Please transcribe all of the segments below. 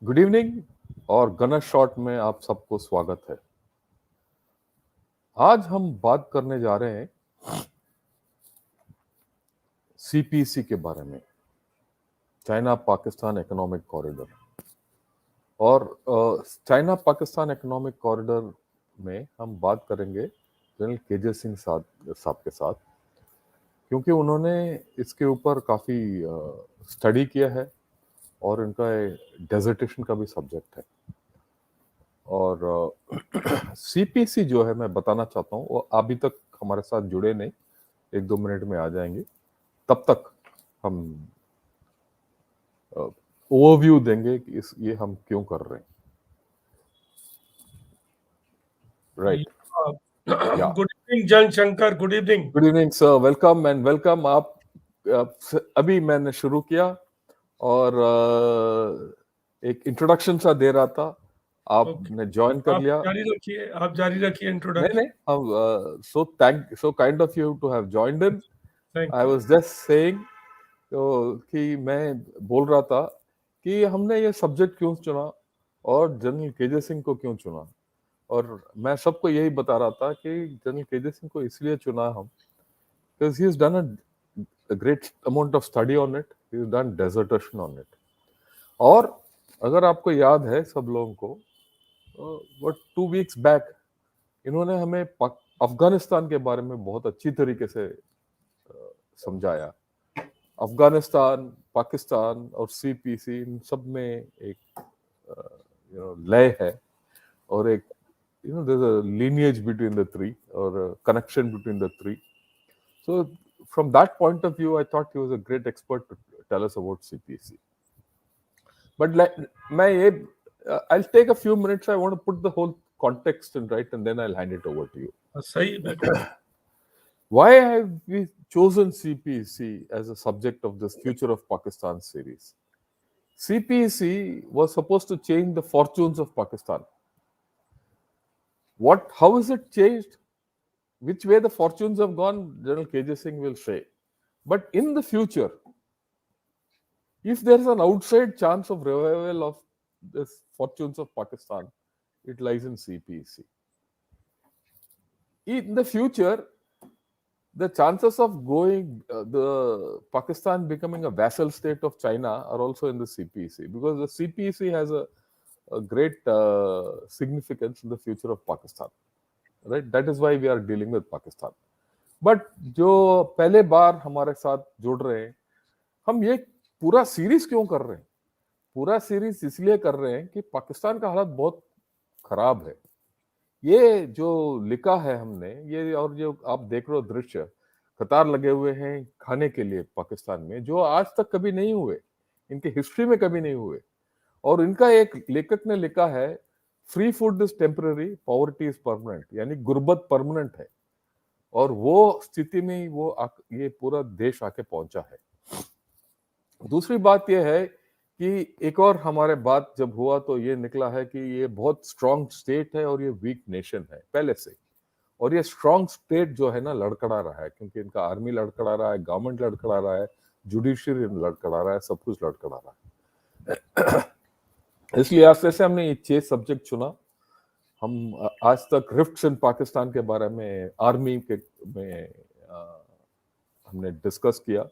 Good evening और Ganesh shot में आप सबको स्वागत है। आज हम बात करने जा रहे हैं सीपीसी के बारे में, चाइना पाकिस्तान इकोनॉमिक कॉरिडोर। और चाइना पाकिस्तान इकोनॉमिक कॉरिडोर में हम बात करेंगे जनरल केजे सिंह साहब के साथ, क्योंकि उन्होंने इसके ऊपर काफ़ी स्टडी किया है और इनका डेजर्टेशन का भी सब्जेक्ट है। और सीपीसी जो है, मैं बताना चाहता हूँ, वो अभी तक हमारे साथ जुड़े नहीं, 1-2 मिनट में आ जाएंगे। तब तक हम ओवरव्यू देंगे कि ये हम क्यों कर रहे हैं। राइट, या गुड इवनिंग जन Shankar, good evening. Good evening sir, welcome and welcome. आप अभी मैंने शुरू किया और एक इंट्रोडक्शन सा दे रहा था, आपने ज्वाइन कर लिया। आप जारी रखिए इंट्रोडक्शन। नहीं, हम so kind of you to have joined in. Thank I you. Was just saying कि मैं बोल रहा था कि हमने ये सब्जेक्ट क्यों चुना और जनरल केजे सिंह को क्यों चुना। और मैं सबको यही बता रहा था कि जनरल केजे सिंह को इसलिए चुना हम because he has done a great amount of study on it, he has done dissertation on it. और अगर आपको याद है सब लोगों को, वो 2 वीक्स बैक इन्होंने हमें अफगानिस्तान के बारे में बहुत अच्छी तरीके से समझाया। अफगानिस्तान, पाकिस्तान और सीपीसी, इन सब में एक लय है और एक there's a lineage between the three, or a connection between the three. So from that point of view, I thought he was a great expert to tell us about CPC. But I'll take a few minutes. I want to put the whole context in right, and then I'll hand it over to you. सही बिल्कुल। Why have we chosen CPC as a subject of this Future of Pakistan series? CPC was supposed to change the fortunes of Pakistan. How is it changed? Which way the fortunes have gone, General KJ Singh will say. But in the future, if there is an outside chance of revival of the fortunes of Pakistan, it lies in CPC. In the future, the chances of the Pakistan becoming a vassal state of China are also in the CPC, because the CPC has a great significance in the future of Pakistan. Right? That is why we are dealing with Pakistan. But जो पहले बार हमारे साथ जुड़ रहे हैं, हम ये पूरा सीरीज क्यों कर रहे हैं? पूरा सीरीज इसलिए कर रहे हैं कि पाकिस्तान का हालत बहुत खराब है। ये जो लिखा है हमने, ये और जो आप देख रहे हो दृश्य, कतार लगे हुए हैं खाने के लिए पाकिस्तान में, जो आज तक कभी नहीं हुए, इनके हिस्ट्री में कभी नहीं हुए। और इनका एक लेखक ने लिखा है, free food is temporary, poverty is permanent, यानी गुर्बत परमानेंट है। और वो स्थिति में ये पूरा देश आके पहुंचा है। दूसरी बात यह है कि एक और हमारे बात जब हुआ तो ये निकला है कि ये बहुत स्ट्रांग स्टेट है और ये वीक नेशन है पहले से। और ये स्ट्रांग स्टेट जो है ना, लड़खड़ा रहा है, क्योंकि इनका आर्मी लड़खड़ा रहा है, गवर्नमेंट लड़खड़ा रहा है, जुडिशरी लड़खड़ा रहा है, सब कुछ लड़खड़ा रहा है। इसलिए ऐसे से हमने ये 6 सब्जेक्ट चुना। हम आज तक रिफ्ट्स इन पाकिस्तान के बारे में, आर्मी के में हमने डिस्कस किया।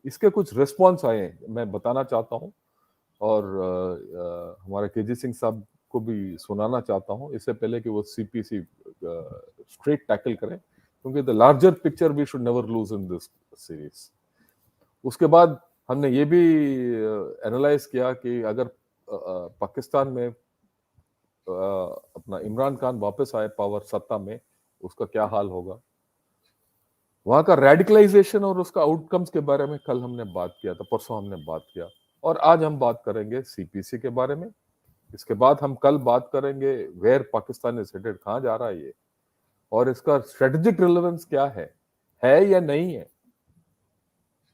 इसके कुछ रिस्पॉन्स आए, मैं बताना चाहता हूँ और हमारे केजी सिंह साहब को भी सुनाना चाहता हूँ, इससे पहले कि वो सीपीसी स्ट्रेट टैकल करें, क्योंकि the larger picture we should never lose in this series. उसके बाद हमने ये भी एनालाइज किया कि अगर पाकिस्तान में अपना इमरान खान वापस आए पावर सत्ता में, उसका क्या हाल होगा। वहां का रेडिकलाइजेशन और उसका आउटकम्स के बारे में कल हमने बात किया था, परसों हमने बात किया। और आज हम बात करेंगे सीपीसी के बारे में। इसके बाद हम कल बात करेंगे वेयर पाकिस्तान इज हेडेड, कहां जा रहा है ये, और इसका स्ट्रेटेजिक रिलेवेंस क्या है या नहीं है।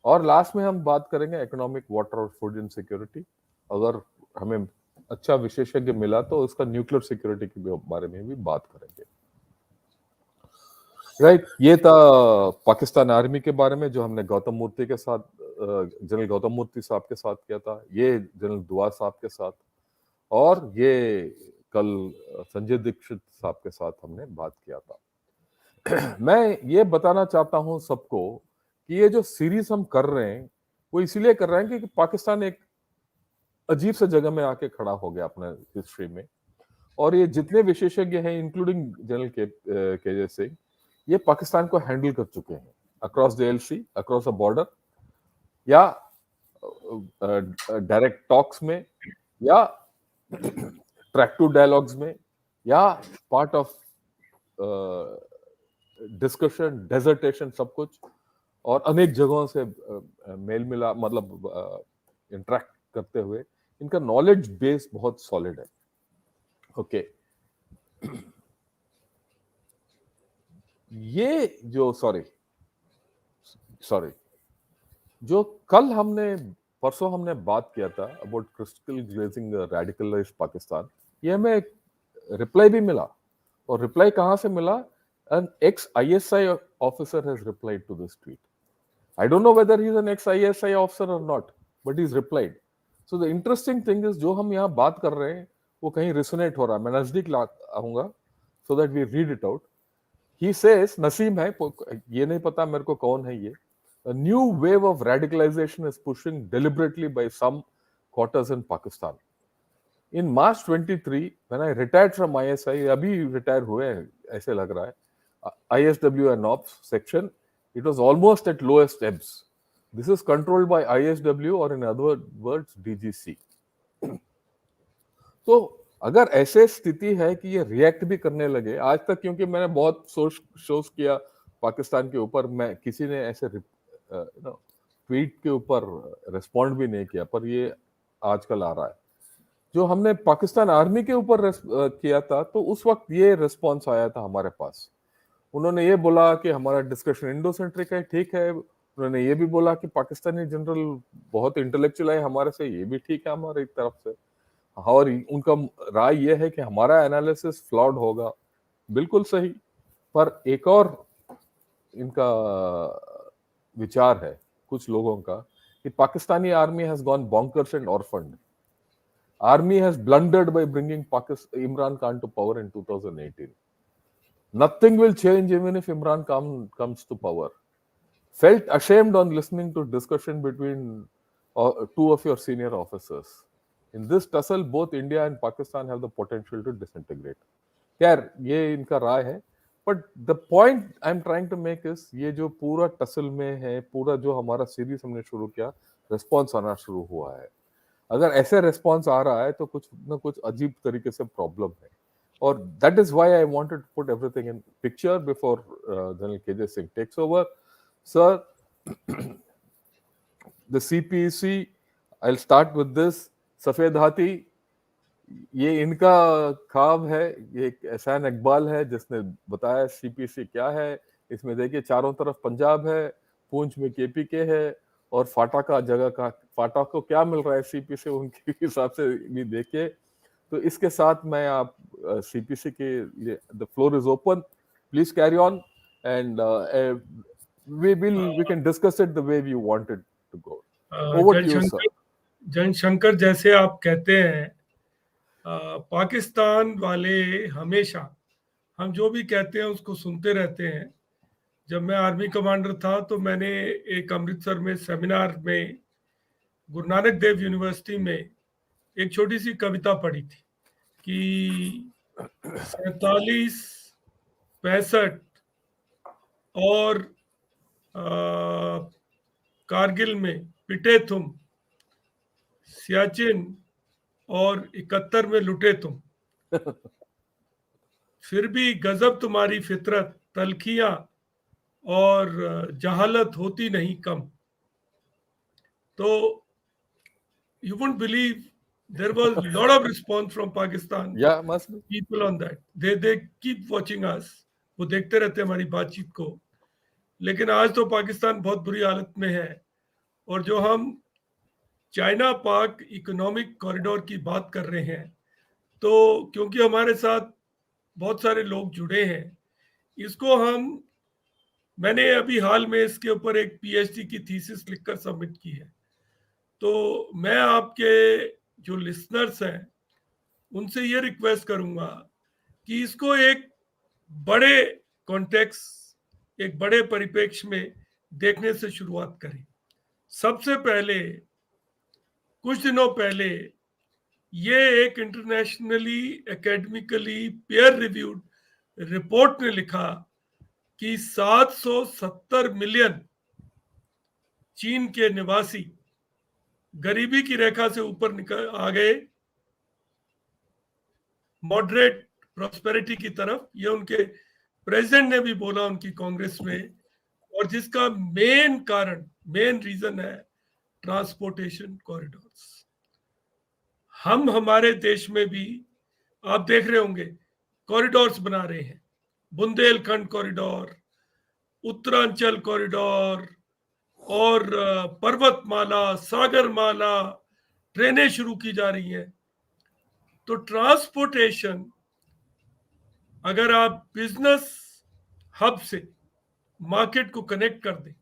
और लास्ट में हम बात करेंगे इकोनॉमिक, वाटर और फूड इनसिक्योरिटी। अगर हमें अच्छा विशेषज्ञ मिला तो उसका न्यूक्लियर सिक्योरिटी के बारे में भी बात करेंगे। राइट, ये था पाकिस्तान आर्मी के बारे में जो हमने गौतम मूर्ति के साथ, जनरल गौतम मूर्ति साहब के साथ किया था, ये जनरल दुआ साहब के साथ। और ये कल संजय दीक्षित साहब के साथ हमने बात किया था। मैं ये बताना चाहता हूं सबको कि ये जो सीरीज हम कर रहे हैं वो इसीलिए कर रहे हैं कि पाकिस्तान एक अजीब सा जगह में आके खड़ा हो गया अपने हिस्ट्री में, और ये जितने विशेषज्ञ हैं इंक्लूडिंग जनरल के सिंह, ये पाकिस्तान को हैंडल कर चुके हैं across the LC, across a border, या डायरेक्ट टॉक्स में, या ट्रैक टू डायलॉग्स में, या पार्ट ऑफ डिस्कशन, डेजर्टेशन, सब कुछ, और अनेक जगहों से मेल मिला, मतलब इंटरेक्ट करते हुए इनका नॉलेज बेस बहुत सॉलिड है। ओके, ये जो सॉरी जो कल परसों हमने बात किया था about crystal glazing radicalised Pakistan, ये हमें रिप्लाई भी मिला, और रिप्लाई कहां से मिला? An ex-ISI officer has replied to this tweet. I don't know whether he's an ex-ISI officer or not, but he's replied. So the interesting thing is, जो हम यहाँ बात कर रहे हैं वो कहीं resonate हो रहा है। मैं नजदीक आऊंगा so that we read it out. He says, Naseem है, ये नहीं पता मेरे को कौन है ये. A new wave of radicalization is pushing deliberately by some quarters in Pakistan. In March 23, when I retired from ISI, अभी रिटायर हुए हैं ऐसे लग रहा है, ISW and Ops section, it was almost at lowest ebbs. This is controlled by ISW, or in other words DGC. तो अगर ऐसे स्थिति है कि ये रिएक्ट भी करने लगे, आज तक क्योंकि मैंने बहुत शोज किया पाकिस्तान के ऊपर, मैं किसी ने ऐसे ट्वीट के ऊपर रिस्पॉन्ड भी नहीं किया, पर ये आजकल आ रहा है। जो हमने पाकिस्तान आर्मी के ऊपर किया था, तो उस वक्त ये रिस्पॉन्स आया था हमारे पास। उन्होंने ये बोला कि हमारा डिस्कशन इंडोसेंट्रिक है, ठीक है। उन्होंने ये भी बोला कि पाकिस्तानी जनरल बहुत इंटेलेक्चुअल है हमारे से, ये भी ठीक है हमारी तरफ से। और उनका राय ये है कि हमारा एनालिसिस फ्लॉड होगा, बिल्कुल सही। पर एक और इनका विचार है कुछ लोगों का कि Pakistani army has gone bonkers and orphaned. Army has blundered by bringing Imran Khan to power in 2018. Nothing will change even if Imran Khan comes to power. Felt ashamed on listening to discussion between two of your senior officers. In this tussle, both India and Pakistan have the potential to disintegrate. यार ये इनका राय है, but the point I'm trying to make is, ये जो पूरा tussle में है, पूरा जो हमारा सीरीज हमने शुरू किया, रिस्पॉन्स आना शुरू हुआ है। अगर ऐसे रिस्पॉन्स आ रहा है तो कुछ ना कुछ अजीब तरीके से प्रॉब्लम है, और that is why I wanted to put everything in picture before general KJ Singh takes over. Sir, the CPC, I will start with this. सफेद हाथी, ये इनका ख्वाब है, ये एहसान इकबाल है जिसने बताया सीपीसी क्या है. इसमें देखिए चारों तरफ पंजाब है, पूंछ में केपीके है, और फाटा का जगह का फाटा को क्या मिल रहा है सीपी से, उनके हिसाब से भी देखिए. तो इसके साथ मैं आप सीपीसी के लिए, the floor is open, please carry on, and we can discuss it the way we wanted to go. Over to you sir. Jaishankar, जैसे आप कहते हैं, पाकिस्तान वाले हमेशा हम जो भी कहते हैं उसको सुनते रहते हैं. जब मैं आर्मी कमांडर था तो मैंने एक अमृतसर में सेमिनार में गुरु नानक देव यूनिवर्सिटी में एक छोटी सी कविता पढ़ी थी कि 47, 65 और कारगिल में पिटे तुम, सियाचिन और 71 में लुटे तुम, फिर भी गजब तुम्हारी फितरत, तलखियां और जहालत होती नहीं कम. तो you won't believe there was a lot of response from Pakistan. Yeah, must be. People on that. They keep watching us. वो देखते रहते हैं हमारी बातचीत को. लेकिन आज तो पाकिस्तान बहुत बुरी हालत में है. और जो हम चाइना पाक इकोनॉमिक कॉरिडोर की बात कर रहे हैं, तो क्योंकि हमारे साथ बहुत सारे लोग जुड़े हैं, इसको मैंने अभी हाल में इसके ऊपर एक पीएचडी की थीसिस लिखकर सबमिट की है. तो मैं आपके जो लिसनर्स हैं उनसे ये रिक्वेस्ट करूंगा कि इसको एक बड़े कॉन्टेक्स्ट, एक बड़े परिप्रेक्ष्य में देखने से शुरुआत करें। सबसे पहले कुछ दिनों पहले ये एक internationally academically pair reviewed report ने लिखा कि 770 मिलियन चीन के निवासी गरीबी की रेखा से ऊपर निकल आ गए मॉडरेट प्रॉस्पेरिटी की तरफ। ये उनके प्रेसिडेंट ने भी बोला उनकी कांग्रेस में, और जिसका मेन कारण, मेन रीजन है ट्रांसपोर्टेशन कॉरिडोर्स। हम हमारे देश में भी आप देख रहे होंगे कॉरिडोर्स बना रहे हैं, बुंदेलखंड कॉरिडोर, उत्तरांचल कॉरिडोर, और पर्वतमाला, सागरमाला, ट्रेनें शुरू की जा रही हैं। तो ट्रांसपोर्टेशन अगर आप बिजनेस हब से मार्केट को कनेक्ट कर दें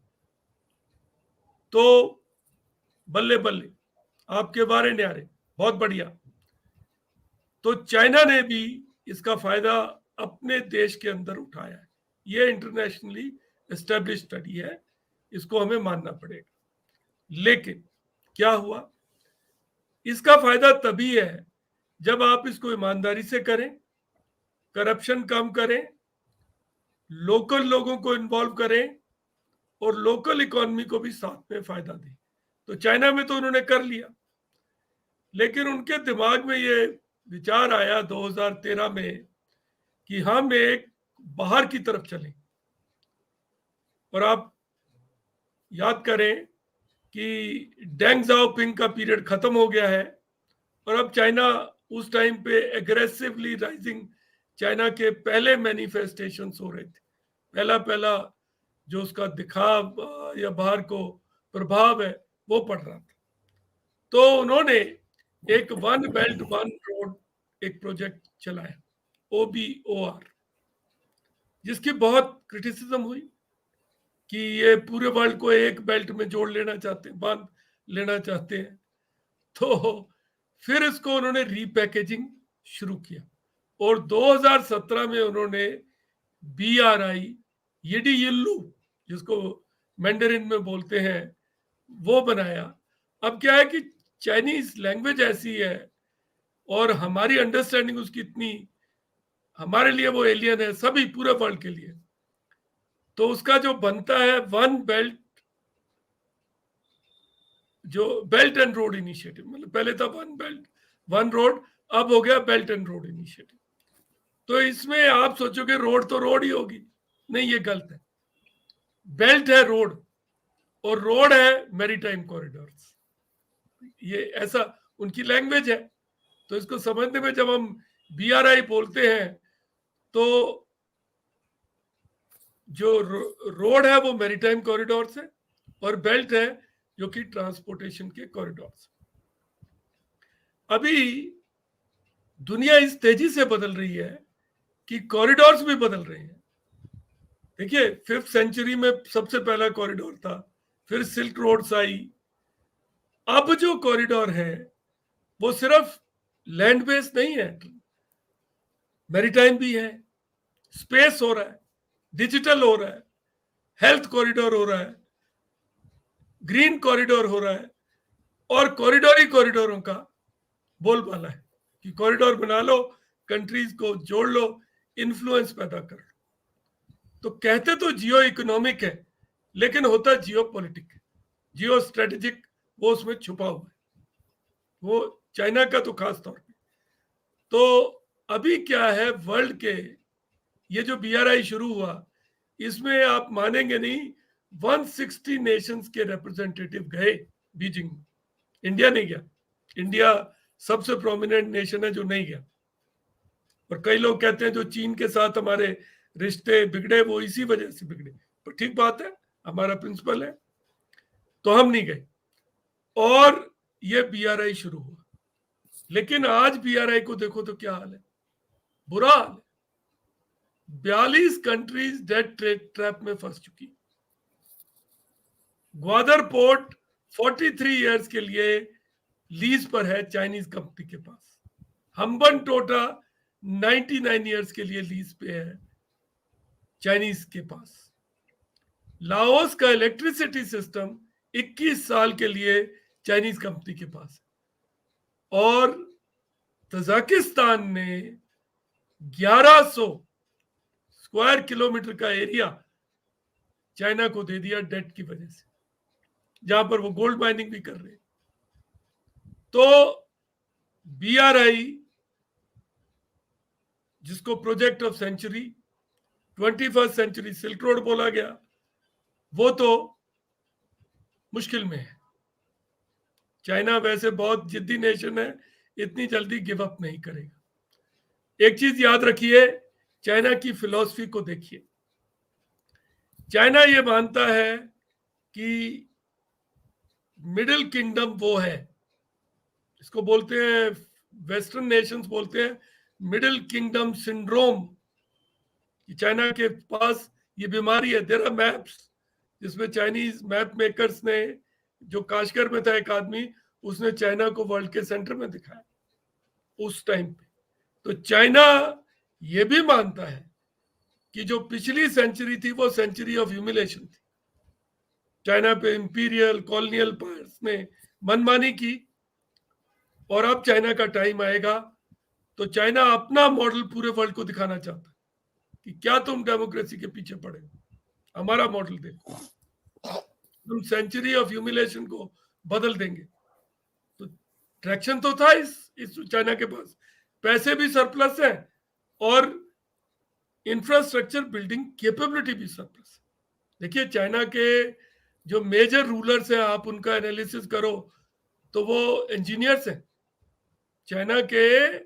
तो बल्ले बल्ले, आपके बारे न्यारे, बहुत बढ़िया। तो चाइना ने भी इसका फायदा अपने देश के अंदर उठाया है। ये इंटरनेशनली एस्टेब्लिश स्टडी है, इसको हमें मानना पड़ेगा। लेकिन क्या हुआ, इसका फायदा तभी है जब आप इसको ईमानदारी से करें, करप्शन कम करें, लोकल लोगों को इन्वॉल्व करें और लोकल इकोनॉमी को भी साथ में फायदा दें। तो चाइना में तो उन्होंने कर लिया, लेकिन उनके दिमाग में ये विचार आया 2013 में कि हम एक बाहर की तरफ चलें। और आप याद करें कि डेंग जाओपिंग का पीरियड खत्म हो गया है और अब चाइना उस टाइम पे एग्रेसिवली राइजिंग, चाइना के पहले मैनिफेस्टेशंस हो रहे थे, पहला पहला जो उसका दिखाव या बाहर को प्रभाव है वो पड़ रहा था। तो उन्होंने एक वन बेल्ट वन रोड एक प्रोजेक्ट चलाया, OBOR, जिसकी बहुत क्रिटिसिज्म हुई कि ये पूरे वर्ल्ड को एक बेल्ट में जोड़ लेना चाहते हैं, बांध लेना चाहते हैं। तो फिर इसको उन्होंने रीपैकेजिंग शुरू किया और 2017 में उन्होंने BRI येडी यिल्लू, जिसको मैंडरिन में बोलते हैं, वो बनाया। अब क्या है कि चाइनीज लैंग्वेज ऐसी है और हमारी अंडरस्टैंडिंग उसकी इतनी, हमारे लिए वो एलियन है, सभी पूरे वर्ल्ड के लिए। तो उसका जो बनता है वन बेल्ट, जो बेल्ट एंड रोड इनिशिएटिव, मतलब पहले था वन बेल्ट वन रोड, अब हो गया बेल्ट एंड रोड इनिशिएटिव। तो इसमें आप सोचोगे रोड तो रोड ही होगी, नहीं, ये गलत है। बेल्ट है रोड और रोड है मैरीटाइम कॉरिडोर्स, ये ऐसा उनकी लैंग्वेज है। तो इसको समझने में जब हम BRI बोलते हैं तो जो रोड है वो मैरीटाइम कॉरिडोर्स है और बेल्ट है जो कि ट्रांसपोर्टेशन के कॉरिडोर्स। अभी दुनिया इस तेजी से बदल रही है कि कॉरिडोर्स भी बदल रहे हैं। देखिए 5th सेंचुरी में सबसे पहला कॉरिडोर था, फिर सिल्क रोड्स आई। अब जो कॉरिडोर है वो सिर्फ लैंड बेस्ड नहीं है, मैरीटाइम भी है, स्पेस हो रहा है, डिजिटल हो रहा है, हेल्थ कॉरिडोर हो रहा है, ग्रीन कॉरिडोर हो रहा है, और कॉरिडोर ही कॉरिडोरों का बोलबाला है कि कॉरिडोर बना लो, कंट्रीज को जोड़ लो, इन्फ्लुएंस पैदा कर लो। तो कहते तो जियो इकोनॉमिक है, लेकिन होता जियो पॉलिटिक है, जियो स्ट्रेटेजिक वो उसमें छुपा हुआ है, वो चाइना का तो खास तौर पे। तो अभी क्या है, वर्ल्ड के ये जो BRI शुरू हुआ, इसमें आप मानेंगे नहीं 160 नेशंस के रिप्रेजेंटेटिव गए बीजिंग में। इंडिया नहीं गया, इंडिया सबसे प्रोमिनेंट नेशन है जो नहीं गया। और कई लोग कहते हैं जो चीन के साथ हमारे रिश्ते बिगड़े वो इसी वजह से बिगड़े, तो ठीक बात है, हमारा प्रिंसिपल है, तो हम नहीं गए और ये BRI शुरू हुआ। लेकिन आज BRI को देखो तो क्या हाल है, बुरा हाल है। 42 कंट्रीज डेट ट्रैप में फंस चुकी। ग्वादर पोर्ट 43 इयर्स के लिए लीज पर है चाइनीज कंपनी के पास। हम्बन टोटा 99 ईयर्स के लिए लीज पे है चाइनीज के पास। लाओस का इलेक्ट्रिसिटी सिस्टम 21 साल के लिए चाइनीज कंपनी के पास है। और तजाकिस्तान ने 1100 स्क्वायर किलोमीटर का एरिया चाइना को दे दिया डेट की वजह से, जहां पर वो गोल्ड माइनिंग भी कर रहे हैं। तो BRI, जिसको project of century, 21st century silk road बोला गया, वो तो मुश्किल में है। चाइना वैसे बहुत जिद्दी नेशन है, इतनी जल्दी गिव अप नहीं करेगा। एक चीज याद रखिए, चाइना की फिलॉसफी को देखिए। चाइना ये मानता है कि मिडिल किंगडम वो है, इसको बोलते हैं, वेस्टर्न नेशंस बोलते हैं मिडिल किंगडम सिंड्रोम। चाइना के पास ये बीमारी है। देयर आर मैप्स जिसमें चाइनीज मैप मेकर्स ने, जो काशगर में था एक आदमी, उसने चाइना को वर्ल्ड के सेंटर में दिखाया उस टाइम पे। तो चाइना ये भी मानता है कि जो पिछली सेंचुरी थी वो सेंचुरी ऑफ ह्यूमिलेशन थी। चाइना पे इंपीरियल कॉलोनियल पावर्स ने मनमानी की, और अब चाइना का टाइम आएगा तो चाइना अपना मॉडल पूरे वर्ल्ड को दिखाना चाहता है कि क्या तुम डेमोक्रेसी के पीछे पड़े हो, हमारा मॉडल देखो, हम सेंचुरी ऑफ ह्यूमिलेशन को बदल देंगे। तो ट्रैक्शन तो था इस चाइना के पास, पैसे भी सरप्लस है और इंफ्रास्ट्रक्चर बिल्डिंग कैपेबिलिटी भी सरप्लस है। देखिए चाइना के जो मेजर रूलर्स हैं, आप उनका एनालिसिस करो तो वो इंजीनियर्स हैं। चाइना के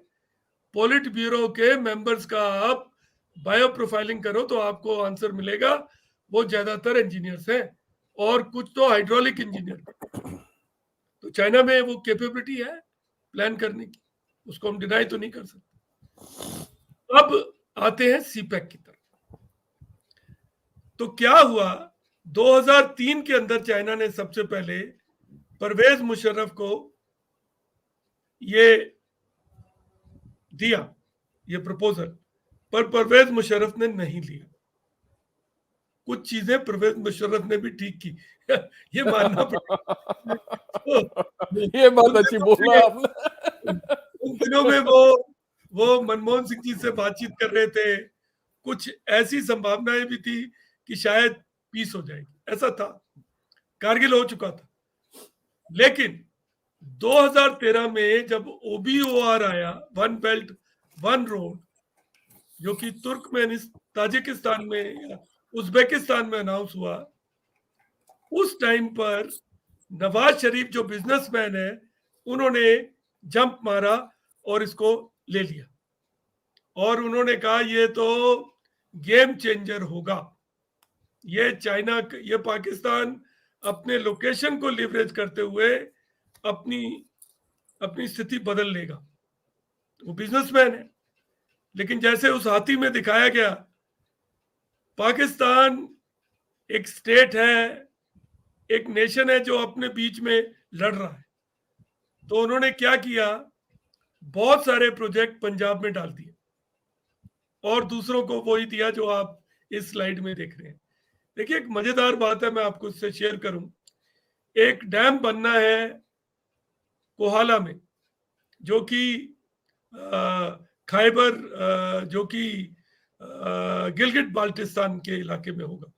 पॉलिट ब्यूरो के मेंबर्स का आप बायो प्रोफाइलिंग करो तो आपको आंसर मिलेगा, वो ज्यादातर इंजीनियर्स हैं और कुछ तो हाइड्रोलिक इंजीनियर। तो चाइना में वो कैपेबिलिटी है प्लान करने की, उसको हम डिनाई तो नहीं कर सकते। अब आते हैं सीपैक की तरफ। तो क्या हुआ, 2003 के अंदर चाइना ने सबसे पहले परवेज मुशर्रफ को ये दिया, ये प्रपोजल, पर परवेज मुशर्रफ ने नहीं लिया। कुछ चीजें परवेज मुशर्रफ ने भी ठीक की ये मानना पड़ेगा। ये बात अच्छी बोला आपने। उन दिनों में वो मनमोहन सिंह जी से बातचीत कर रहे थे, कुछ ऐसी संभावनाएं भी थी कि शायद पीस हो जाएगी, ऐसा था, कारगिल हो चुका था। लेकिन 2013 में जब OBOR आया, वन बेल्ट वन रोड, जो कि ताजिकिस्तान में या उज्बेकिस्तान में अनाउंस हुआ, उस टाइम पर नवाज शरीफ जो बिजनेसमैन है, उन्होंने जंप मारा और इसको ले लिया और उन्होंने कहा ये तो गेम चेंजर होगा, ये चाइना, ये पाकिस्तान अपने लोकेशन को लिवरेज करते हुए अपनी स्थिति बदल लेगा। वो बिजनेसमैन है, लेकिन जैसे उस हाथी में दिखाया गया, पाकिस्तान एक स्टेट है, एक नेशन है जो अपने बीच में लड़ रहा है। तो उन्होंने क्या किया, बहुत सारे प्रोजेक्ट पंजाब में डाल दिए और दूसरों को वही दिया जो आप इस स्लाइड में देख रहे हैं। देखिए एक मजेदार बात है, मैं आपको इससे शेयर करूं। एक डैम बनना है कोहाला में, जो कि खैबर, जो कि गिलगिट बाल्टिस्तान के इलाके में होगा,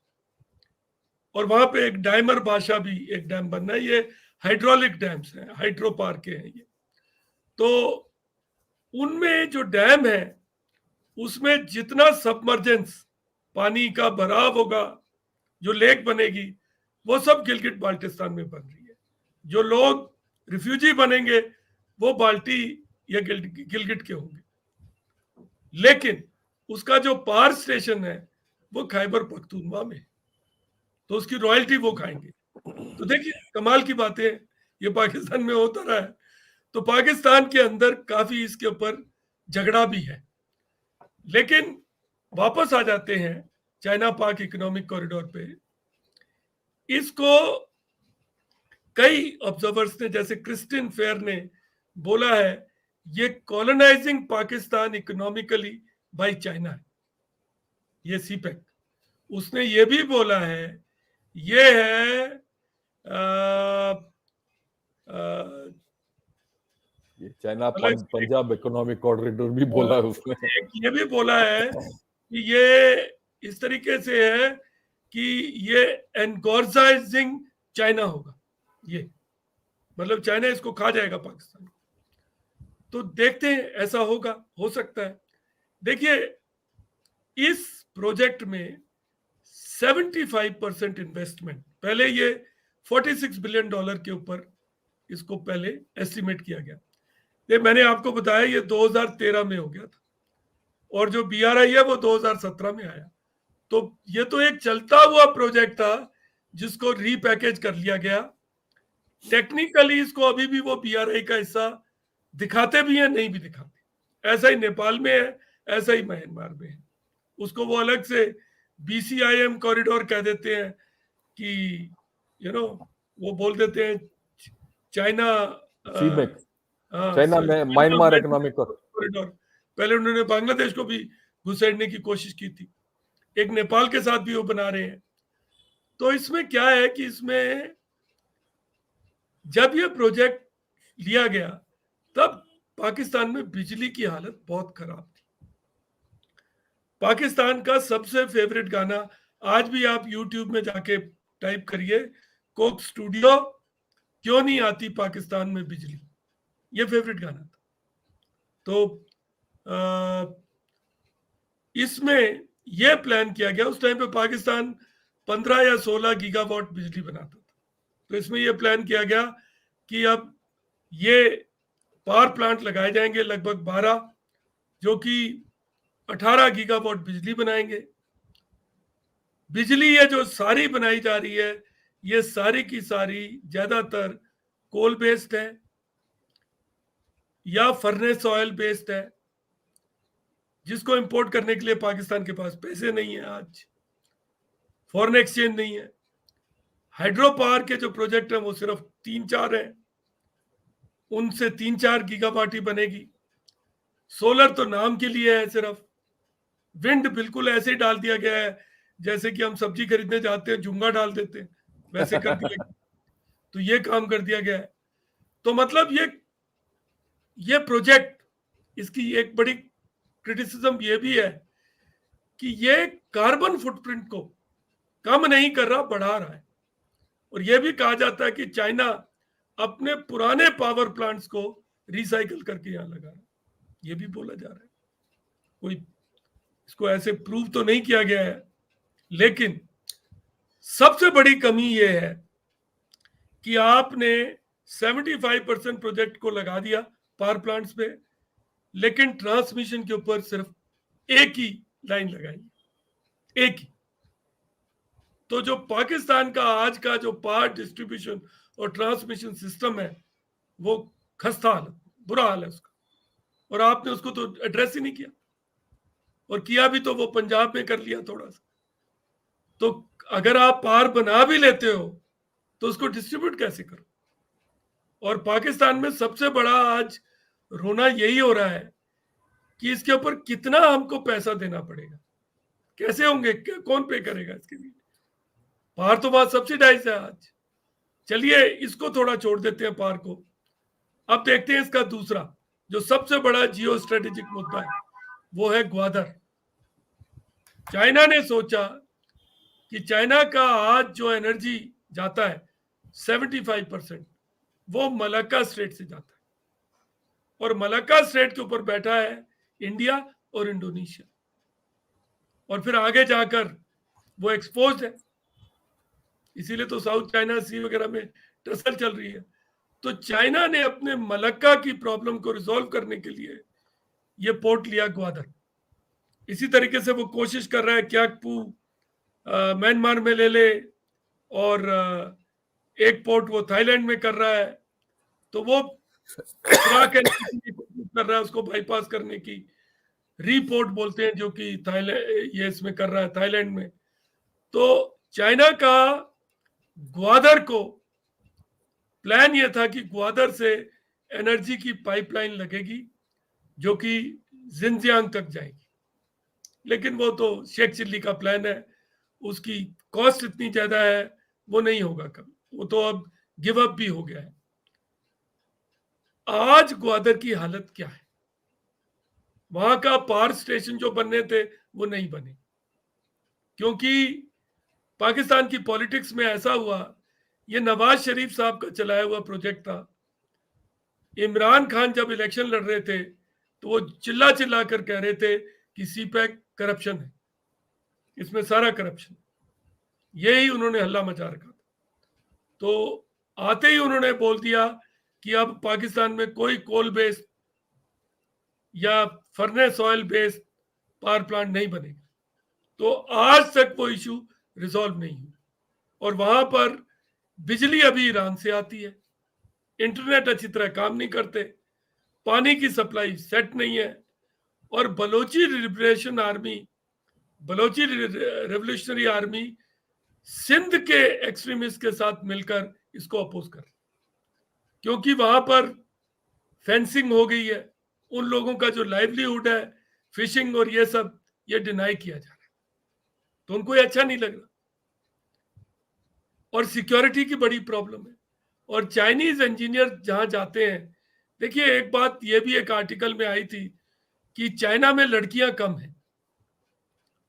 और वहां पे एक डायमर भाषा भी एक डैम बनना है। ये हाइड्रोलिक डैम्स हैं, हाइड्रो पार्क हैं ये। तो उनमें जो डैम है उसमें जितना सबमर्जेंस पानी का भराव होगा, जो लेक बनेगी, वो सब गिलगिट बाल्टिस्तान में बन रही है। जो लोग रिफ्यूजी बनेंगे वो बाल्टी या गिलगिट के होंगे, लेकिन उसका जो पावर स्टेशन है वो खैबर पख्तूनख्वा में, तो उसकी रॉयल्टी वो खाएंगे। तो देखिए कमाल की बातें ये पाकिस्तान में होता रहा है। तो पाकिस्तान के अंदर काफी इसके ऊपर झगड़ा भी है। लेकिन वापस आ जाते हैं चाइना पाक इकोनॉमिक कॉरिडोर पे। इसको कई ऑब्जर्वर्स ने, जैसे क्रिस्टिन फेयर ने बोला है ये colonising Pakistan economically by China है, ये सीपेक। उसने ये भी बोला है, ये है ये चाइना मतलब पंजाब इकोनॉमिक कॉरिडोर भी बोला है उसने। एक ये भी बोला है कि ये इस तरीके से है कि ये एनगोर्जाइजिंग चाइना होगा, ये मतलब चाइना इसको खा जाएगा पाकिस्तान को। तो देखते हैं, ऐसा होगा, हो सकता है। देखिए, इस प्रोजेक्ट में 75% इन्वेस्टमेंट, पहले ये $46 बिलियन के ऊपर इसको पहले एस्टिमेट किया गया। ये मैंने आपको बताया ये 2013 में हो गया था, और जो BRI है वो 2017 में आया। तो ये तो एक चलता हुआ प्रोजेक्ट था जिसको रीपैकेज कर लिया गया। टेक्निकली इसको अभी भी वो BRI का हिस्सा दिखाते भी हैं, नहीं भी दिखाते। ऐसा ही नेपाल में है, ऐसा ही म्यांमार में है। उसको वो अलग से BCIM कॉरिडोर कह देते हैं कि वो बोल देते हैं चाइना सीमेक, चाइना में म्यांमार इकोनॉमिक कॉरिडोर। पहले उन्होंने बांग्लादेश को भी घुसेड़ने की कोशिश की थी, एक नेपाल के साथ भी वो बना रहे हैं। तो इसमें क्या है कि इसमें जब ये प्रोजेक्ट लिया गया तब पाकिस्तान में बिजली की हालत बहुत खराब थी। पाकिस्तान का सबसे फेवरेट गाना, आज भी आप YouTube में जाके टाइप करिए, कोक स्टूडियो, क्यों नहीं आती पाकिस्तान में बिजली, ये फेवरेट गाना था। तो इसमें यह प्लान किया गया, उस टाइम पे पाकिस्तान 15 या 16 गीगावाट बिजली बनाता था। तो इसमें यह प्लान किया गया कि अब ये पावर प्लांट लगाए जाएंगे लगभग 12, जो कि 18 गीगावाट बिजली बनाएंगे। बिजली ये जो सारी बनाई जा रही है, ये सारी की सारी ज्यादातर कोल बेस्ड है या फर्नेस ऑयल बेस्ड है, जिसको इंपोर्ट करने के लिए पाकिस्तान के पास पैसे नहीं है, आज फॉरेन एक्सचेंज नहीं है। हाइड्रो पावर के जो प्रोजेक्ट है वो सिर्फ 3-4 हैं, उनसे 3-4 गीगावाट ही बनेगी। सोलर तो नाम के लिए है सिर्फ। विंड बिल्कुल ऐसे ही डाल दिया गया है जैसे कि हम सब्जी खरीदने जाते हैं, झुंगा डाल देते हैं, वैसे कर दिया गया। तो ये काम कर दिया गया है। तो मतलब ये प्रोजेक्ट, इसकी एक बड़ी क्रिटिसिज्म ये भी है कि ये कार्बन फुटप्रिंट को कम नहीं कर रहा, बढ़ा रहा है। और ये भी कहा जाता है कि चाइना अपने पुराने पावर प्लांट्स को रिसाइकल करके यहां लगा रहा है, ये भी बोला जा रहा है। कोई इसको ऐसे प्रूव तो नहीं किया गया है, लेकिन सबसे बड़ी कमी ये है कि आपने 75% प्रोजेक्ट को लगा दिया पावर प्लांट्स पे, लेकिन ट्रांसमिशन के ऊपर सिर्फ एक ही लाइन लगाई, एक ही। तो जो पाकिस्तान का आज का जो पावर डिस्ट्रीब्यूशन और ट्रांसमिशन सिस्टम है वो खस्ता हालत, बुरा हाल है उसका, और आपने उसको तो एड्रेस ही नहीं किया, और किया भी तो वो पंजाब में कर लिया थोड़ा सा। तो अगर आप पावर बना भी लेते हो तो उसको डिस्ट्रीब्यूट कैसे करो? और पाकिस्तान में सबसे बड़ा आज रोना यही हो रहा है कि इसके ऊपर कितना हमको पैसा देना पड़ेगा, कैसे होंगे, कौन पे करेगा इसके लिए? पावर तो बहुत सब्सिडाइज है आज। चलिए इसको थोड़ा छोड़ देते हैं पावर को। अब देखते हैं इसका दूसरा जो सबसे बड़ा जियो स्ट्रेटेजिक मुद्दा है, वो है ग्वादर। चाइना ने सोचा कि चाइना का आज जो एनर्जी जाता है 75% वो मलक्का स्ट्रेट से जाता है, और मलक्का स्ट्रेट के ऊपर बैठा है इंडिया और इंडोनेशिया, और फिर आगे जाकर वो एक्सपोज है। इसीलिए तो साउथ चाइना सी वगैरह में टसल चल रही है। तो चाइना ने अपने मलक्का की प्रॉब्लम को रिजॉल्व करने के लिए ये पोर्ट लिया ग्वादर। इसी तरीके से वो कोशिश कर रहा है क्याकपू म्यांमार में ले ले, और एक पोर्ट वो थाईलैंड में कर रहा है। तो वो कर रहा है उसको बाईपास करने की, रीपोर्ट बोलते हैं, जो कि थाईलैंड ये इसमें कर रहा है थाईलैंड में। तो चाइना का ग्वादर को प्लान ये था कि ग्वादर से एनर्जी की पाइपलाइन लगेगी जो कि जिनजियांग तक जाएगी, लेकिन वो तो शेख चिल्ली का प्लान है, उसकी कॉस्ट इतनी ज्यादा है, वो नहीं होगा कभी, वो तो अब गिव अप भी हो गया है। आज ग्वादर की हालत क्या है? वहां का पावर स्टेशन जो बनने थे वो नहीं बने, क्योंकि पाकिस्तान की पॉलिटिक्स में ऐसा हुआ, ये नवाज शरीफ साहब का चलाया हुआ प्रोजेक्ट था। इमरान खान जब इलेक्शन लड़ रहे थे तो वो चिल्ला चिल्ला कर कह रहे थे कि सीपैक करप्शन है, इसमें सारा करप्शन, यही उन्होंने हल्ला मचा रखा था। तो आते ही उन्होंने बोल दिया कि अब पाकिस्तान में कोई कोल बेस्ड या furnace oil based power plant नहीं बनेगा। तो आज तक वो इशू रिजॉल्व नहीं हुआ, और वहां पर बिजली अभी ईरान से आती है, इंटरनेट अच्छी तरह काम नहीं करते, पानी की सप्लाई सेट नहीं है, और बलोची रेवोल्यूशनरी आर्मी सिंध के एक्सट्रीमिस्ट के साथ मिलकर इसको अपोज कर, क्योंकि वहां पर फेंसिंग हो गई है, उन लोगों का जो लाइवलीहुड है फिशिंग और ये सब, ये डिनाई किया जा रहा है, तो उनको ये अच्छा नहीं लग रहा, और सिक्योरिटी की बड़ी प्रॉब्लम है। और चाइनीज इंजीनियर जहां जाते हैं, देखिए एक बात ये भी एक आर्टिकल में आई थी कि चाइना में लड़कियां कम है,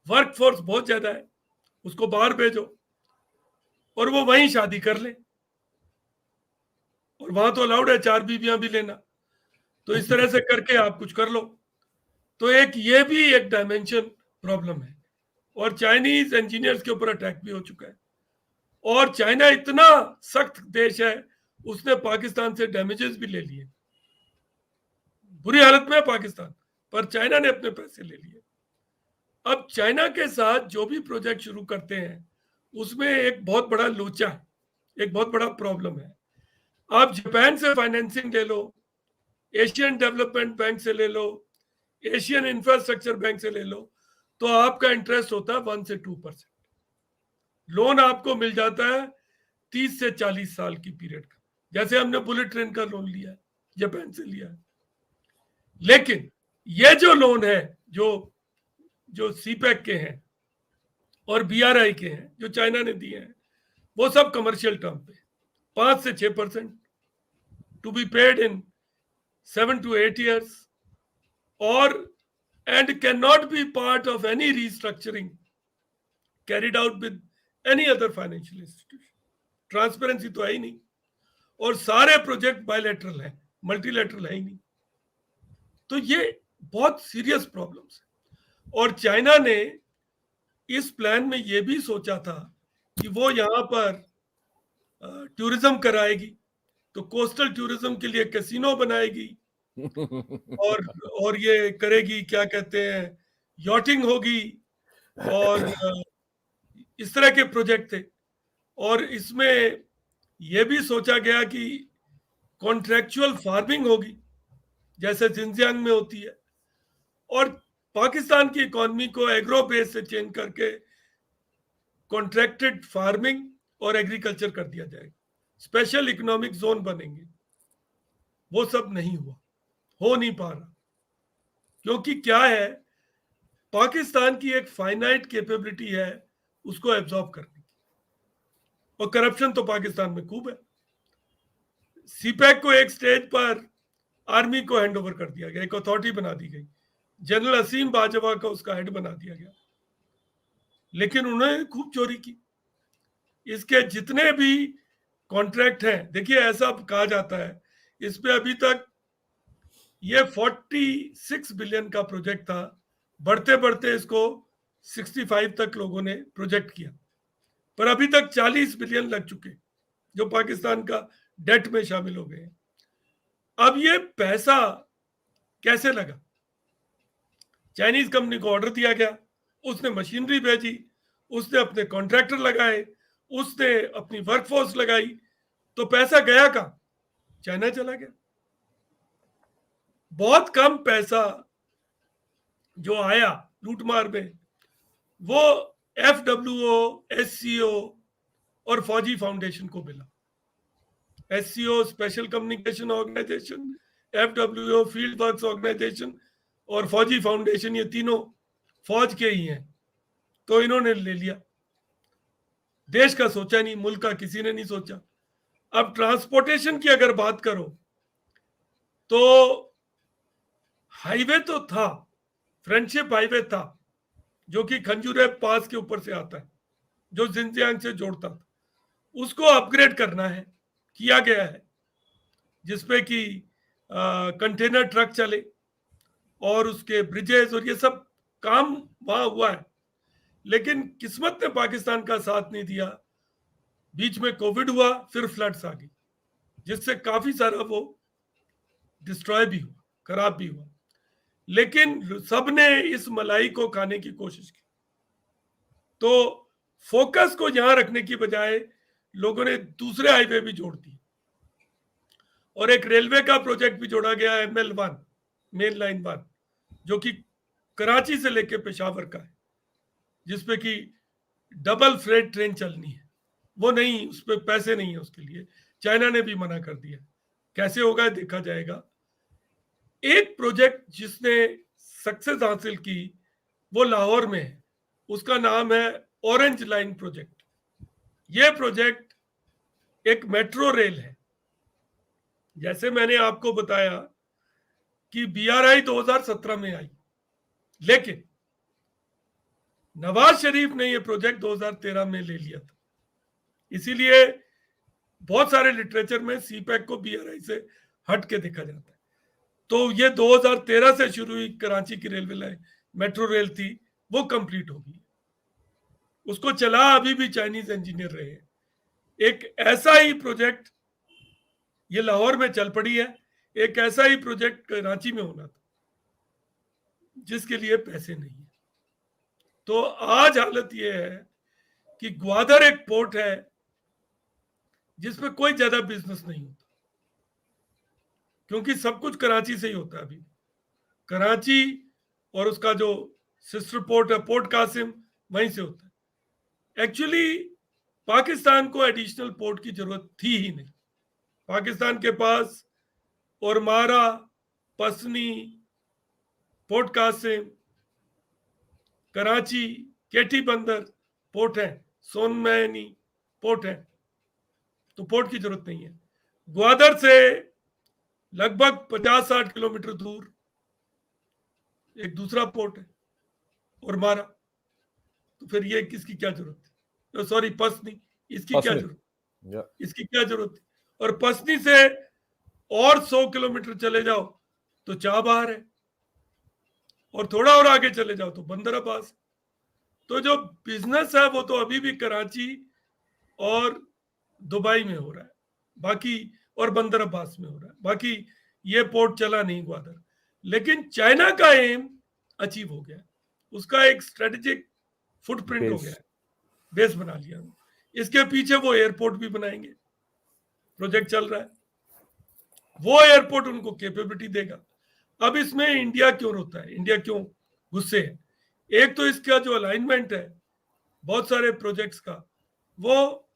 वर्क फोर्स बहुत ज्यादा है, उसको बाहर भेजो और वो वहीं शादी कर ले, और वहां तो अलाउड है 4 बीवियां भी लेना, तो इस तरह से करके आप कुछ कर लो। तो एक ये भी एक डायमेंशन प्रॉब्लम है, और चाइनीज इंजीनियर्स के ऊपर अटैक भी हो चुका है। और चाइना इतना सख्त देश है, उसने पाकिस्तान से डैमेजेस भी ले लिए, बुरी हालत में है पाकिस्तान, पर चाइना ने अपने पैसे ले लिए। अब चाइना के साथ जो भी प्रोजेक्ट शुरू करते हैं उसमें एक बहुत बड़ा लोचा है, एक बहुत बड़ा प्रॉब्लम है। आप जापान से फाइनेंसिंग ले लो, एशियन डेवलपमेंट बैंक से ले लो, एशियन इंफ्रास्ट्रक्चर बैंक से ले लो, तो आपका इंटरेस्ट होता है 1 से 2%। लोन आपको मिल जाता है 30 से 40 साल की पीरियड का, जैसे हमने बुलेट ट्रेन का लोन लिया है, जापान से लिया है। लेकिन ये जो लोन है, जो जो सीपैक के हैं और बीआरआई के हैं, जो चाइना ने दिए हैं, वो सब कमर्शियल टर्म पे 5 से 6% to be paid in 7 to 8 years, और and cannot be part of any restructuring carried out with any other financial institution. Transparency तो है ही नहीं, और सारे प्रोजेक्ट बायलैटरल है, मल्टीलैटरल है ही नहीं। तो ये बहुत सीरियस प्रॉब्लम्स है। और चाइना ने इस प्लान में ये भी सोचा था कि वो यहाँ पर टूरिज्म कराएगी, तो कोस्टल टूरिज्म के लिए कैसीनो बनाएगी, और ये करेगी, क्या कहते हैं, यॉटिंग होगी, और इस तरह के प्रोजेक्ट थे। और इसमें यह भी सोचा गया कि कॉन्ट्रेक्चुअल फार्मिंग होगी, जैसे जिनजियांग में होती है, और पाकिस्तान की इकोनॉमी को एग्रो बेस से चेंज करके कॉन्ट्रैक्टेड फार्मिंग और एग्रीकल्चर कर दिया जाएगा, स्पेशल इकोनॉमिक जोन बनेंगे। वो सब नहीं हुआ, हो नहीं पा रहा, क्योंकि क्या है, पाकिस्तान की एक फाइनाइट कैपेबिलिटी है उसको एब्जॉर्ब करने की, और करप्शन तो पाकिस्तान में खूब है। सीपैक को एक स्टेज पर आर्मी को हैंड ओवर कर दिया गया, एक अथॉरिटी बना दी गई, जनरल असीम बाजवा का उसका हेड बना दिया गया, लेकिन उन्होंने खूब चोरी की। इसके जितने भी कॉन्ट्रैक्ट हैं, देखिए ऐसा कहा जाता है, इस पे अभी तक ये 46 बिलियन का प्रोजेक्ट था, बढ़ते बढ़ते इसको 65 तक लोगों ने प्रोजेक्ट किया, पर अभी तक 40 बिलियन लग चुके, जो पाकिस्तान का डेट में शामिल हो गए। अब ये पैसा कैसे लगा? चाइनीज कंपनी को ऑर्डर दिया गया, उसने मशीनरी भेजी, उसने अपने कॉन्ट्रैक्टर लगाए, उसने अपनी वर्कफोर्स लगाई, तो पैसा गया कहां? चाइना चला गया। बहुत कम पैसा जो आया लूटमार में, वो FWO, SCO और फौजी फाउंडेशन को मिला। SCO special communication organisation, FWO field works organisation और फौजी फाउंडेशन, ये तीनों फौज के ही हैं। तो इन्होंने ले लिया, देश का सोचा नहीं, मुल्क का किसी ने नहीं सोचा। अब ट्रांसपोर्टेशन की अगर बात करो तो हाईवे तो था, फ्रेंडशिप हाईवे था जो कि खंजूरे पास के ऊपर से आता है, जो जिनजियांग से जोड़ता था। उसको अपग्रेड करना है, किया गया है, जिसपे कि कंटेनर ट्रक चले और उसके ब्रिजेस और ये सब काम वहां हुआ है। लेकिन किस्मत ने पाकिस्तान का साथ नहीं दिया, बीच में कोविड हुआ, फिर फ्लड्स आ गई, जिससे काफी सारा वो डिस्ट्रॉय भी हुआ, खराब भी हुआ। लेकिन सबने इस मलाई को खाने की कोशिश की, तो फोकस को यहां रखने की बजाय लोगों ने दूसरे हाईवे भी जोड़ दिए और एक रेलवे का प्रोजेक्ट भी जोड़ा गया, ML1 मेन लाइन 1, जो कि कराची से लेके पेशावर का है, जिसपे कि डबल फ्रेट ट्रेन चलनी है। वो नहीं, उस पर पैसे नहीं है उसके लिए, चाइना ने भी मना कर दिया। कैसे होगा देखा जाएगा। एक प्रोजेक्ट जिसने सक्सेस हासिल की वो लाहौर में है, उसका नाम है ऑरेंज लाइन प्रोजेक्ट। ये प्रोजेक्ट एक मेट्रो रेल है। जैसे मैंने आपको बताया कि BRI 2017 में आई, लेकिन नवाज शरीफ ने ये प्रोजेक्ट 2013 में ले लिया था। इसीलिए बहुत सारे लिटरेचर में CPEC को BRI से हट के देखा जाता है। तो ये 2013 से शुरू हुई कराची की रेलवे लाइन, मेट्रो रेल थी, वो कंप्लीट होगी। उसको चला अभी भी चाइनीज इंजीनियर रहे हैं। एक ऐसा ही प्रोजेक्ट ये लाहौर में चल पड़ी है, एक ऐसा ही प्रोजेक्ट कराची में होना था, जिसके लिए पैसे नहीं है। तो आज हालत ये है कि ग्वादर एक पोर्ट है जिसमें कोई ज्यादा बिजनेस नहीं होता, क्योंकि सब कुछ कराची से ही होता है। अभी कराची और उसका जो सिस्टर पोर्ट है पोर्ट कासिम, वहीं से होता है। एक्चुअली पाकिस्तान को एडिशनल पोर्ट की जरूरत थी ही नहीं। पाकिस्तान के पास ओरमारा, पसनी, पोर्ट कासिम, कराची, केटी बंदर पोर्ट है, सोनमैनी पोर्ट है, तो पोर्ट की जरूरत नहीं है। ग्वादर से लगभग 50-60 किलोमीटर दूर एक दूसरा पोर्ट है, ओरमारा। तो फिर ये किसकी क्या जरूरत है? सॉरी, पसनी, इसकी क्या जरूरत, इसकी क्या जरूरत है? और पसनी से और 100 किलोमीटर चले जाओ तो चाबहार है, और थोड़ा और आगे चले जाओ तो बंदर अब्बास। तो जो बिजनेस है वो तो अभी भी कराची और दुबई में हो रहा है, बाकी, और बंदर अब्बास में हो रहा है, बाकी ये पोर्ट चला नहीं ग्वादर। लेकिन चाइना का एम अचीव हो गया, उसका एक स्ट्रेटेजिक फुटप्रिंट हो गया, बेस बना लिया। इसके पीछे वो एयरपोर्ट भी बनाएंगे, प्रोजेक्ट चल रहा है, वो एयरपोर्ट उनको कैपेबिलिटी देगा। अब इसमें इंडिया क्यों रोता है, इंडिया क्यों गुस्से है? एक तो इसका जो अलाइनमेंट है बहुत सारे प्रोजेक्ट्स का, वो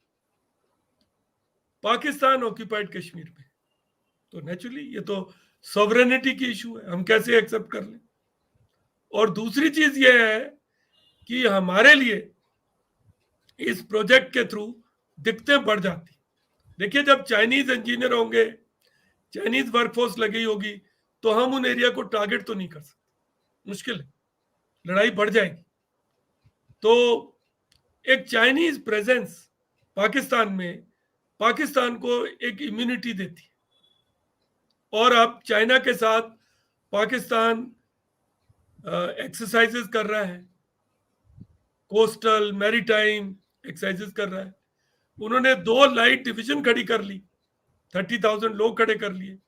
पाकिस्तान ऑक्यूपाइड कश्मीर में, तो नेचुरली ये तो सॉवरेनिटी की इशू है, हम कैसे एक्सेप्ट कर लें। और दूसरी चीज ये है कि हमारे लिए इस प्रोजेक्ट के थ्रू दिक्कतें बढ़ जाती। देखिए, जब चाइनीज इंजीनियर होंगे, चाइनीज वर्कफोर्स लगी होगी, तो हम उन एरिया को टारगेट तो नहीं कर सकते, मुश्किल है, लड़ाई बढ़ जाएगी। तो एक चाइनीज प्रेजेंस पाकिस्तान में पाकिस्तान को एक इम्यूनिटी देती है। और अब चाइना के साथ पाकिस्तान एक्सरसाइजेस कर रहा है, कोस्टल मैरीटाइम एक्सरसाइजेस कर रहा है। उन्होंने 2 लाइट डिवीजन खड़ी कर ली, 30,000 लोग खड़े कर लिए,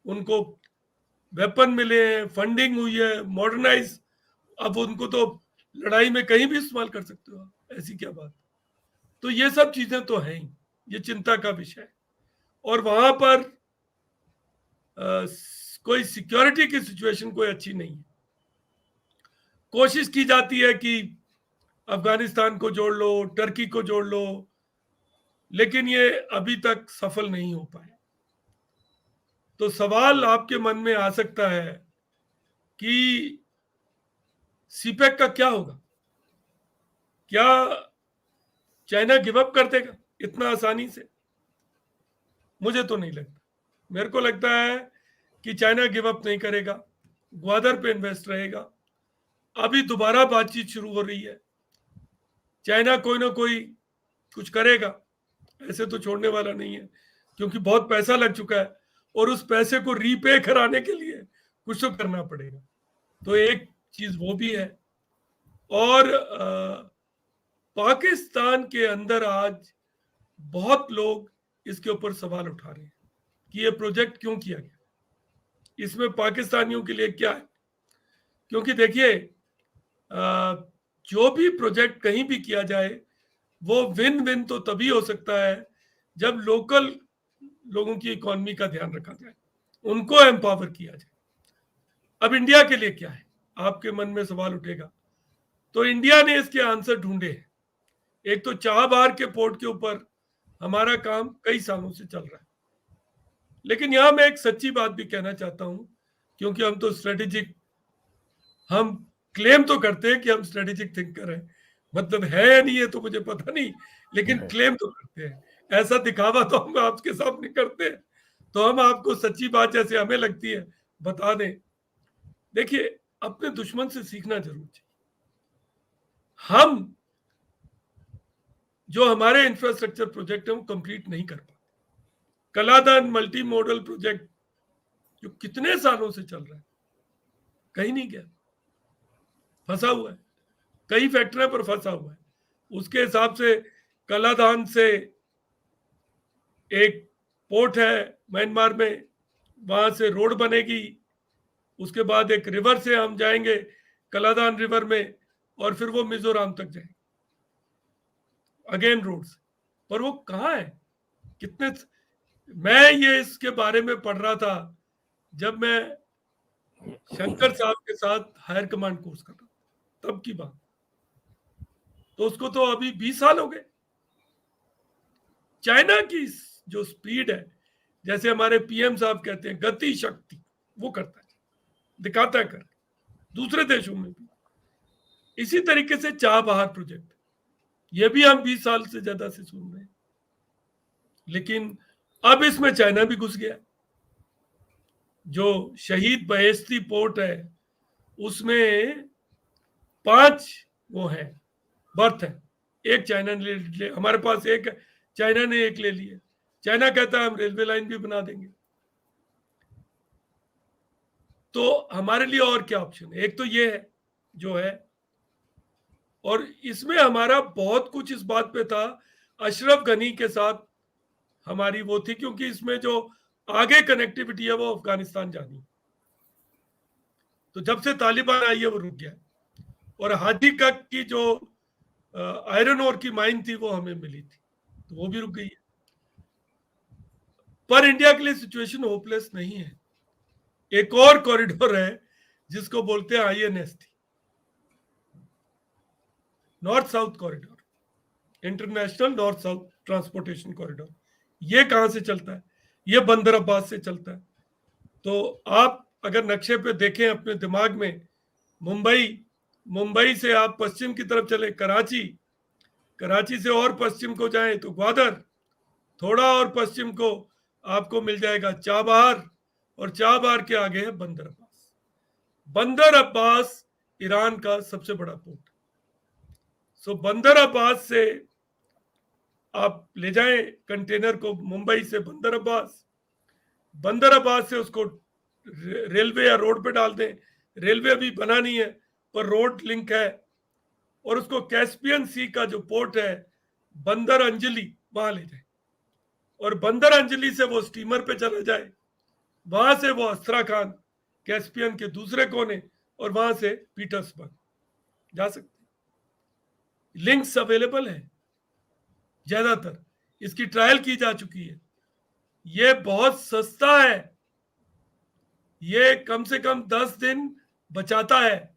उनको वेपन मिले हैं, फंडिंग हुई है, मॉडर्नाइज। अब उनको तो लड़ाई में कहीं भी इस्तेमाल कर सकते हो, ऐसी क्या बात। तो ये सब चीजें तो हैं ही, ये चिंता का विषय है। और वहां पर कोई सिक्योरिटी की सिचुएशन कोई अच्छी नहीं है। कोशिश की जाती है कि अफगानिस्तान को जोड़ लो, टर्की को जोड़ लो, लेकिन ये अभी तक सफल नहीं हो पाया। तो सवाल आपके मन में आ सकता है कि सीपेक का क्या होगा? क्या चाइना गिव अप कर देगा इतना आसानी से? मुझे तो नहीं लगता। मेरे को लगता है कि चाइना गिव अप नहीं करेगा, ग्वादर पे इन्वेस्ट रहेगा। अभी दोबारा बातचीत शुरू हो रही है, चाइना कोई ना कोई कुछ करेगा, ऐसे तो छोड़ने वाला नहीं है, क्योंकि बहुत पैसा लग चुका है और उस पैसे को रीपे कराने के लिए कुछ तो करना पड़ेगा। तो एक चीज वो भी है। और पाकिस्तान के अंदर आज बहुत लोग इसके ऊपर सवाल उठा रहे हैं कि ये प्रोजेक्ट क्यों किया गया, इसमें पाकिस्तानियों के लिए क्या है। क्योंकि देखिए, जो भी प्रोजेक्ट कहीं भी किया जाए वो विन विन तो तभी हो सकता है जब लोकल लोगों की इकोनॉमी का ध्यान रखा जाए, उनको एम्पावर किया जाए। अब इंडिया के लिए क्या है, आपके मन में सवाल उठेगा। तो इंडिया ने इसके आंसर ढूंढे हैं। एक तो चाबहार के पोर्ट के ऊपर हमारा काम कई सालों से चल रहा है, लेकिन यहां मैं एक सच्ची बात भी कहना चाहता हूं, क्योंकि हम तो स्ट्रेटेजिक, हम क्लेम तो करते हैं कि हम स्ट्रेटेजिक थिंकर हैं, मतलब है या नहीं है तो मुझे पता नहीं, लेकिन क्लेम तो करते हैं। ऐसा दिखावा तो हम आपके सामने करते हैं, तो हम आपको सच्ची बात जैसे हमें लगती है बता दें। देखिए, अपने दुश्मन से सीखना जरूर चाहिए। हम जो हमारे इंफ्रास्ट्रक्चर प्रोजेक्ट है वो कंप्लीट नहीं कर पाते। कलादान मल्टी मॉडल प्रोजेक्ट जो कितने सालों से चल रहा है, कहीं नहीं गया, फंसा हुआ है, कई फैक्ट्रियों पर फंसा हुआ है। उसके हिसाब से कलादान से एक पोर्ट है म्यांमार में, वहां से रोड बनेगी, उसके बाद एक रिवर से हम जाएंगे कलादान रिवर में, और फिर वो मिजोरम तक जाएंगे अगेन रोड से। पर वो कहाँ है, कितने, मैं ये इसके बारे में पढ़ रहा था जब मैं शंकर साहब के साथ हायर कमांड कोर्स कर रहा था, तब की बात। तो उसको तो अभी 20 साल हो गए। चाइना की जो स्पीड है, जैसे हमारे पीएम साहब कहते हैं गति शक्ति, वो करता है, दिखाता है कर दूसरे देशों में भी। इसी तरीके से चाबहार प्रोजेक्ट, ये भी हम 20 साल से ज्यादा से सुन रहे हैं, लेकिन अब इसमें चाइना भी घुस गया। जो शहीद बहेश्ती पोर्ट है उसमें 5 वो है बर्थ है, एक चाइना ने ले, हमारे पास एक है, चाइना ने एक ले लिया। चाइना कहता है हम रेलवे लाइन भी बना देंगे। तो हमारे लिए और क्या ऑप्शन है? एक तो ये है जो है, और इसमें हमारा बहुत कुछ इस बात पे था, अशरफ गनी के साथ हमारी वो थी, क्योंकि इसमें जो आगे कनेक्टिविटी है वो अफगानिस्तान जानी। तो जब से तालिबान आई है वो रुक गया, और हाजी कक की जो आयरन ओर की माइन थी वो हमें मिली थी, तो वो भी रुक गई है। पर इंडिया के लिए सिचुएशन होपलेस नहीं है। एक और कॉरिडोर है जिसको बोलते हैं INST, north south corridor, international north south transportation corridor. ये कहां से चलता है? ये बंदर अब्बास से चलता है। तो आप अगर नक्शे पे देखें अपने दिमाग में, मुंबई से आप पश्चिम की तरफ चले कराची, कराची से और पश्चिम को जाएं तो ग्वादर, थोड़ा और पश्चिम को आपको मिल जाएगा चाबहार, और चाबहार के आगे है बंदर अब्बास। बंदर अब्बास ईरान का सबसे बड़ा पोर्ट। सो बंदर अब्बास से आप ले जाएं कंटेनर को मुंबई से बंदर अब्बास, बंदर अब्बास से उसको रेलवे या रोड पे डाल दें। रेलवे अभी बना नहीं है पर रोड लिंक है, और उसको कैस्पियन सी का जो पोर्ट है बंदर अंजलि, वहां ले जाए, और बंदर अंजलि से वो स्टीमर पे चला जाए, वहां से वो अस्त्राखान कैस्पियन के दूसरे कोने, और वहां से पीटर्सबर्ग जा सकते हैं। लिंक्स अवेलेबल है ज्यादातर, इसकी ट्रायल की जा चुकी है। ये बहुत सस्ता है, ये कम से कम 10 दिन बचाता है।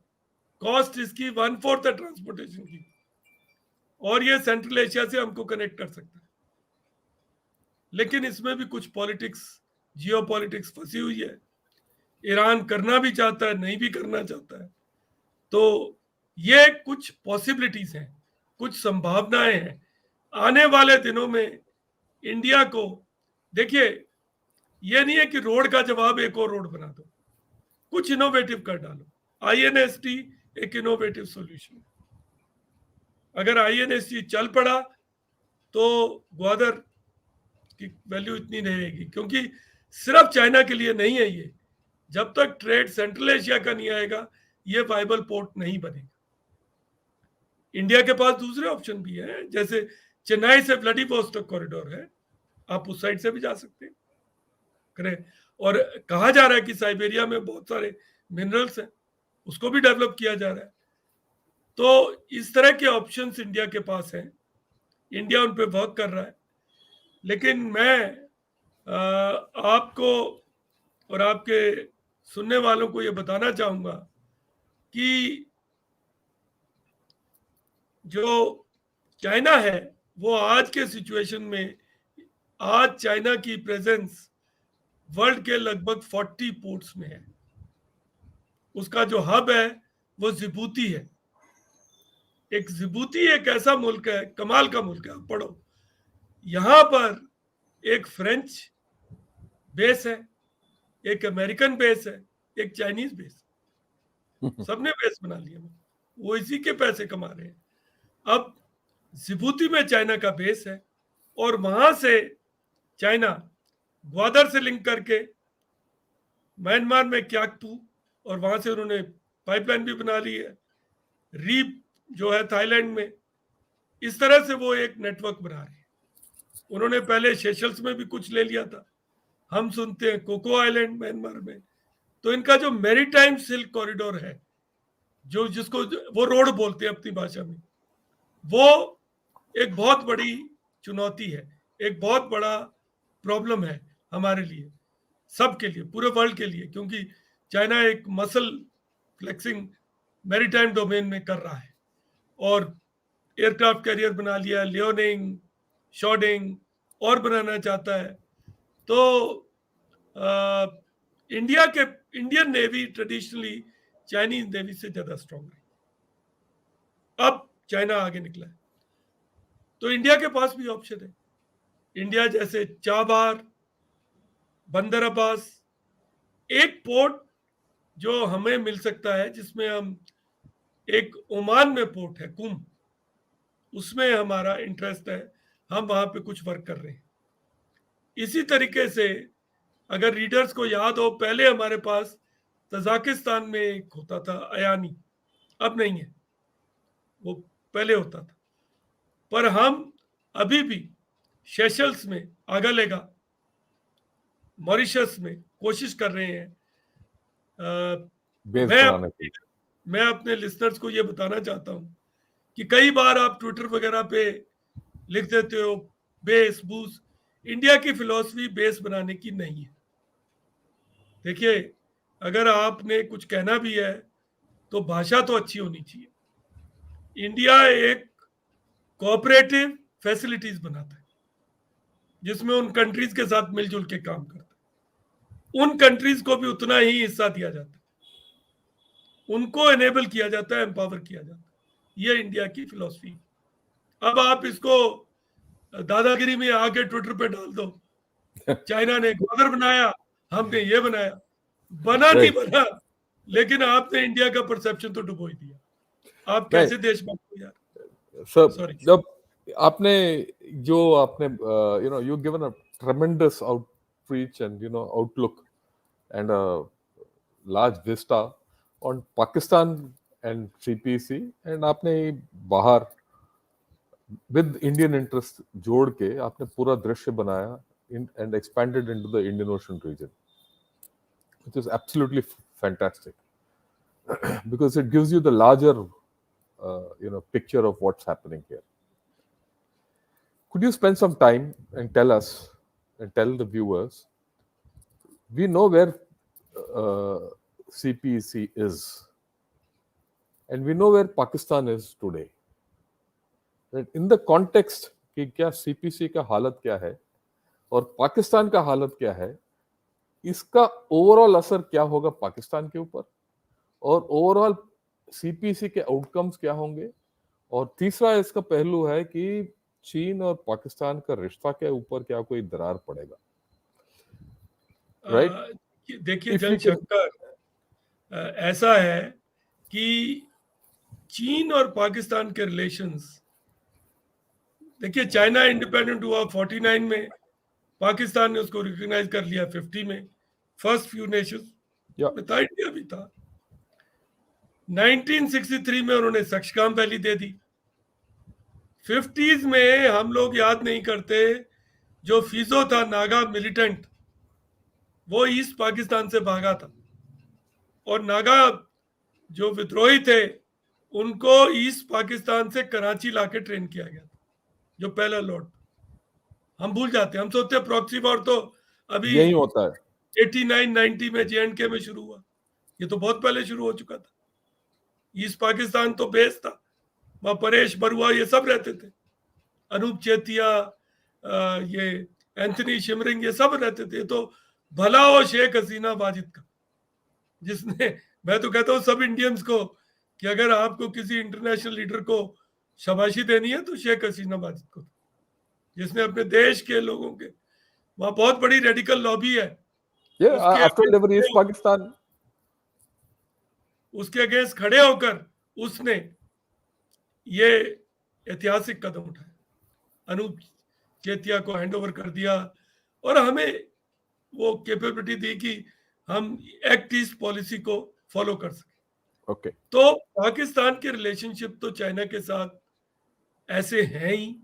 कॉस्ट इसकी 1/4 है ट्रांसपोर्टेशन की, और ये सेंट्रल एशिया से हमको कनेक्ट कर सकता है। लेकिन इसमें भी कुछ पॉलिटिक्स, जियो पॉलिटिक्स फंसी हुई है। ईरान करना भी चाहता है, नहीं भी करना चाहता है। तो ये कुछ पॉसिबिलिटीज हैं, कुछ संभावनाएं हैं आने वाले दिनों में इंडिया को। देखिए, ये नहीं है कि रोड का जवाब एक और रोड बना दो, कुछ इनोवेटिव कर डालो। आईएनएसटी एक इनोवेटिव सॉल्यूशन है। अगर आईएनएसटी चल पड़ा तो ग्वादर की वैल्यू इतनी नहीं रहेगी, क्योंकि सिर्फ चाइना के लिए नहीं है ये। जब तक ट्रेड सेंट्रल एशिया का नहीं आएगा, ये वाइबल पोर्ट नहीं बनेगा। इंडिया के पास दूसरे ऑप्शन भी हैं, जैसे चेन्नई से व्लादिवोस्टोक कॉरिडोर है, आप उस साइड से भी जा सकते हैं करें। और कहा जा रहा है कि साइबेरिया में बहुत सारे मिनरल्स हैं, उसको भी डेवलप किया जा रहा है। तो इस तरह के ऑप्शंस इंडिया के पास हैं, इंडिया उन पे वर्क कर रहा है। लेकिन मैं आपको और आपके सुनने वालों को ये बताना चाहूंगा कि जो चाइना है वो आज के सिचुएशन में, आज चाइना की प्रेजेंस वर्ल्ड के लगभग 40 पोर्ट्स में है। उसका जो हब है वो जिबूती है। एक जिबूती एक ऐसा मुल्क है, कमाल का मुल्क है। आप पढ़ो, यहां पर एक फ्रेंच बेस है, एक अमेरिकन बेस है, एक चाइनीज बेस, सबने बेस बना लिया। वो इसी के पैसे कमा रहे हैं। अब जिबूती में चाइना का बेस है और वहां से चाइना ग्वादर से लिंक करके म्यांमार में क्याकपू, और वहां से उन्होंने पाइपलाइन भी बना ली है, रीप जो है थाईलैंड में। इस तरह से वो एक नेटवर्क बना रहे हैं। उन्होंने पहले सेशल्स में भी कुछ ले लिया था, हम सुनते हैं कोको आइलैंड म्यांमार में। तो इनका जो मैरीटाइम सिल्क कॉरिडोर है, जो जिसको वो रोड बोलते हैं अपनी भाषा में, वो एक बहुत बड़ी चुनौती है, एक बहुत बड़ा प्रॉब्लम है हमारे लिए, सबके लिए, पूरे वर्ल्ड के लिए। क्योंकि चाइना एक मसल फ्लेक्सिंग मैरीटाइम डोमेन में कर रहा है और एयरक्राफ्ट कैरियर बना लिया, लियोनिंग, शॉर्डिंग और बनाना चाहता है। तो Indian navy traditionally Chinese navy से ज्यादा स्ट्रांग है। अब चाइना आगे निकला है, तो इंडिया के पास भी ऑप्शन है। इंडिया जैसे चाबार, बंदर अब्बास, एक पोर्ट जो हमें मिल सकता है, जिसमें हम, एक ओमान में पोर्ट है कुम, उसमें हमारा इंटरेस्ट है, हम वहां पे कुछ वर्क कर रहे हैं। इसी तरीके से अगर रीडर्स को याद हो, पहले हमारे पास तजाकिस्तान में एक होता था अयानी, अब नहीं है, वो पहले होता था। पर हम अभी भी सेशल्स में, आगालेगा, मॉरिशस में कोशिश कर रहे हैं। बेस मैं बनाने के लिए। मैं अपने लिसनर्स को ये बताना चाहता हूं कि कई बार आप ट्विटर वगैरह पे लिख देते हो बेस बूस। इंडिया की फिलॉसफी बेस बनाने की नहीं है। देखिए, अगर आपने कुछ कहना भी है तो भाषा तो अच्छी होनी चाहिए। इंडिया एक कोऑपरेटिव फैसिलिटीज बनाता है, जिसमें उन कंट्रीज के साथ मिलजुल के काम करता है। उन कंट्रीज को भी उतना ही हिस्सा दिया जाता है, उनको एनेबल किया जाता है, एम्पावर किया जाता है। ये इंडिया की फिलॉसफी। अब आप इसको दादागिरी में आके ट्विटर पे डाल दो, चाइना ने ग्वादर बनाया, हमने ये बनाया, बना नहीं बना, लेकिन आपने इंडिया का परसेप्शन तो डुबो ही दिया। आप कैसे देशभक्त हो यार। Sir, sorry. जब आपने you given a ट्रेमेंडस outreach and outlook and a large Vista on Pakistan and CPC, and आपने बाहर विद इंडियन इंटरेस्ट जोड़ के आपने पूरा दृश्य बनाया and expanded into the Indian Ocean region, which is absolutely fantastic because it gives you the larger picture of what's happening here. Could you spend some time and tell us and tell the viewers, we know where CPEC is and we know where Pakistan is today, right? In the context कि क्या CPC का हालत क्या है और पाकिस्तान का हालत क्या है, इसका ओवरऑल असर क्या होगा पाकिस्तान के ऊपर, और ओवरऑल सीपीसी के आउटकम्स क्या होंगे, और तीसरा इसका पहलू है कि चीन और पाकिस्तान का रिश्ता के ऊपर क्या कोई दरार पड़ेगा, राइट? देखिए इफ वी कैन, शंकर, ऐसा है कि चीन और पाकिस्तान के रिलेशंस, देखिए चाइना इंडिपेंडेंट हुआ 49 में, पाकिस्तान ने उसको रिकॉग्नाइज कर लिया 50 में, फर्स्ट फ्यू नेशंस या में था, इंडिया भी था। 1963 में उन्होंने सक्शगाम वैली दे दी। 50s में हम लोग याद नहीं करते, जो फिजो था नागा मिलिटेंट, वो ईस्ट पाकिस्तान से भागा था, और नागा जो विद्रोही थे उनको ईस्ट पाकिस्तान से कराची लाके ट्रेन किया गया था, जो पहला लॉट। हम भूल जाते हैं, हम सोचते हैं प्रॉक्सी वॉर तो अभी यही होता है। 89-90 में JNK में शुरू हुआ, ये तो बहुत पहले शुरू हो चुका था। ईस्ट पाकिस्तान तो बेस था, वहां परेश बरुआ ये सब रहते थे, अनूप चेतिया, ये एंथनी शिमरिंग, ये सब रहते थे। तो भला हो शेख हसीना वाजिद का, जिसने, मैं तो कहता हूँ सब इंडियंस को, कि अगर आपको किसी इंटरनेशनल लीडर को शाबाशी देनी है तो शेख हसीना वाजिद को, जिसने अपने देश के लोगों के, वहां बहुत बड़ी रेडिकल लॉबी है, उसके after delivery east against, Pakistan, उसके अगेंस्ट खड़े होकर उसने ये ऐतिहासिक कदम उठाया, अनूप चेतिया को हैंडओवर कर दिया, और हमें वो कैपेबिलिटी दी कि हम एक्ट ईस्ट पॉलिसी को फॉलो कर सके। ओके, तो पाकिस्तान के रिलेशनशिप तो चाइना के साथ ऐसे हैं ही।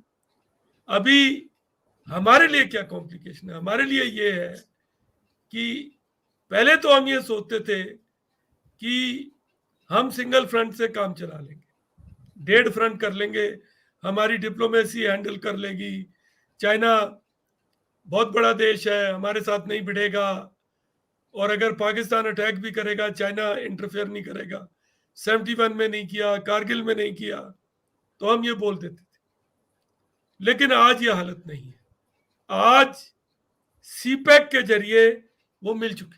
अभी हमारे लिए क्या कॉम्प्लिकेशन है, हमारे लिए ये है कि पहले तो हम ये सोचते थे कि हम सिंगल फ्रंट से काम चला लेंगे, डेढ़ फ्रंट कर लेंगे, हमारी डिप्लोमेसी हैंडल कर लेगी, चाइना बहुत बड़ा देश है, हमारे साथ नहीं भिड़ेगा, और अगर पाकिस्तान अटैक भी करेगा चाइना इंटरफेयर नहीं करेगा। 71 में नहीं किया, कारगिल में नहीं किया, तो हम ये बोल देते थे। लेकिन आज ये हालत नहीं है। आज सीपैक के जरिए वो मिल चुके।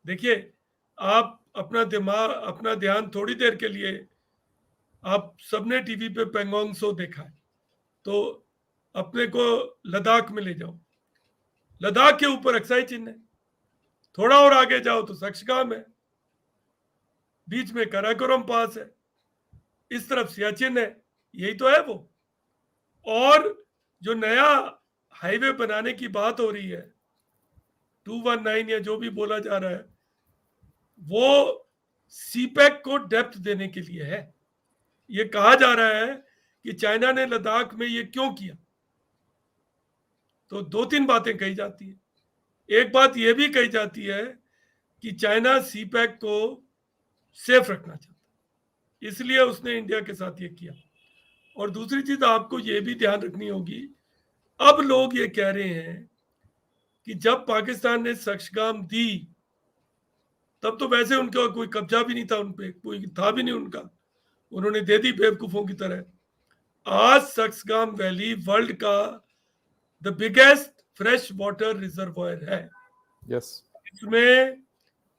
देखिए, आप अपना दिमाग, अपना ध्यान थोड़ी देर के लिए, आप सबने टीवी पे पेंगोंग सो देखा है, तो अपने को लद्दाख में ले जाओ, लद्दाख के ऊपर अक्साई चिन्ह है, थोड़ा और आगे जाओ तो सक्शगाम है, बीच में काराकोरम पास है, इस तरफ सियाचिन है, यही तो है वो। और जो नया हाईवे बनाने की बात हो रही है, 219 या जो भी बोला जा रहा है, वो सीपैक को डेप्थ देने के लिए है। ये कहा जा रहा है कि चाइना ने लद्दाख में ये क्यों किया, तो दो तीन बातें कही जाती है। एक बात यह भी कही जाती है कि चाइना सीपैक को सेफ रखना चाहता है, इसलिए उसने इंडिया के साथ ये किया। और दूसरी चीज आपको ये भी ध्यान रखनी होगी, अब लोग ये कह रहे हैं कि जब पाकिस्तान ने सक्शगाम दी, तब तो वैसे उनका कोई कब्जा भी नहीं था, उन पे कोई था भी नहीं उनका, उन्होंने दे दी बेवकूफों की तरह। आज सक्शगाम वैली वर्ल्ड का the biggest fresh water reservoir है। यस, इसमें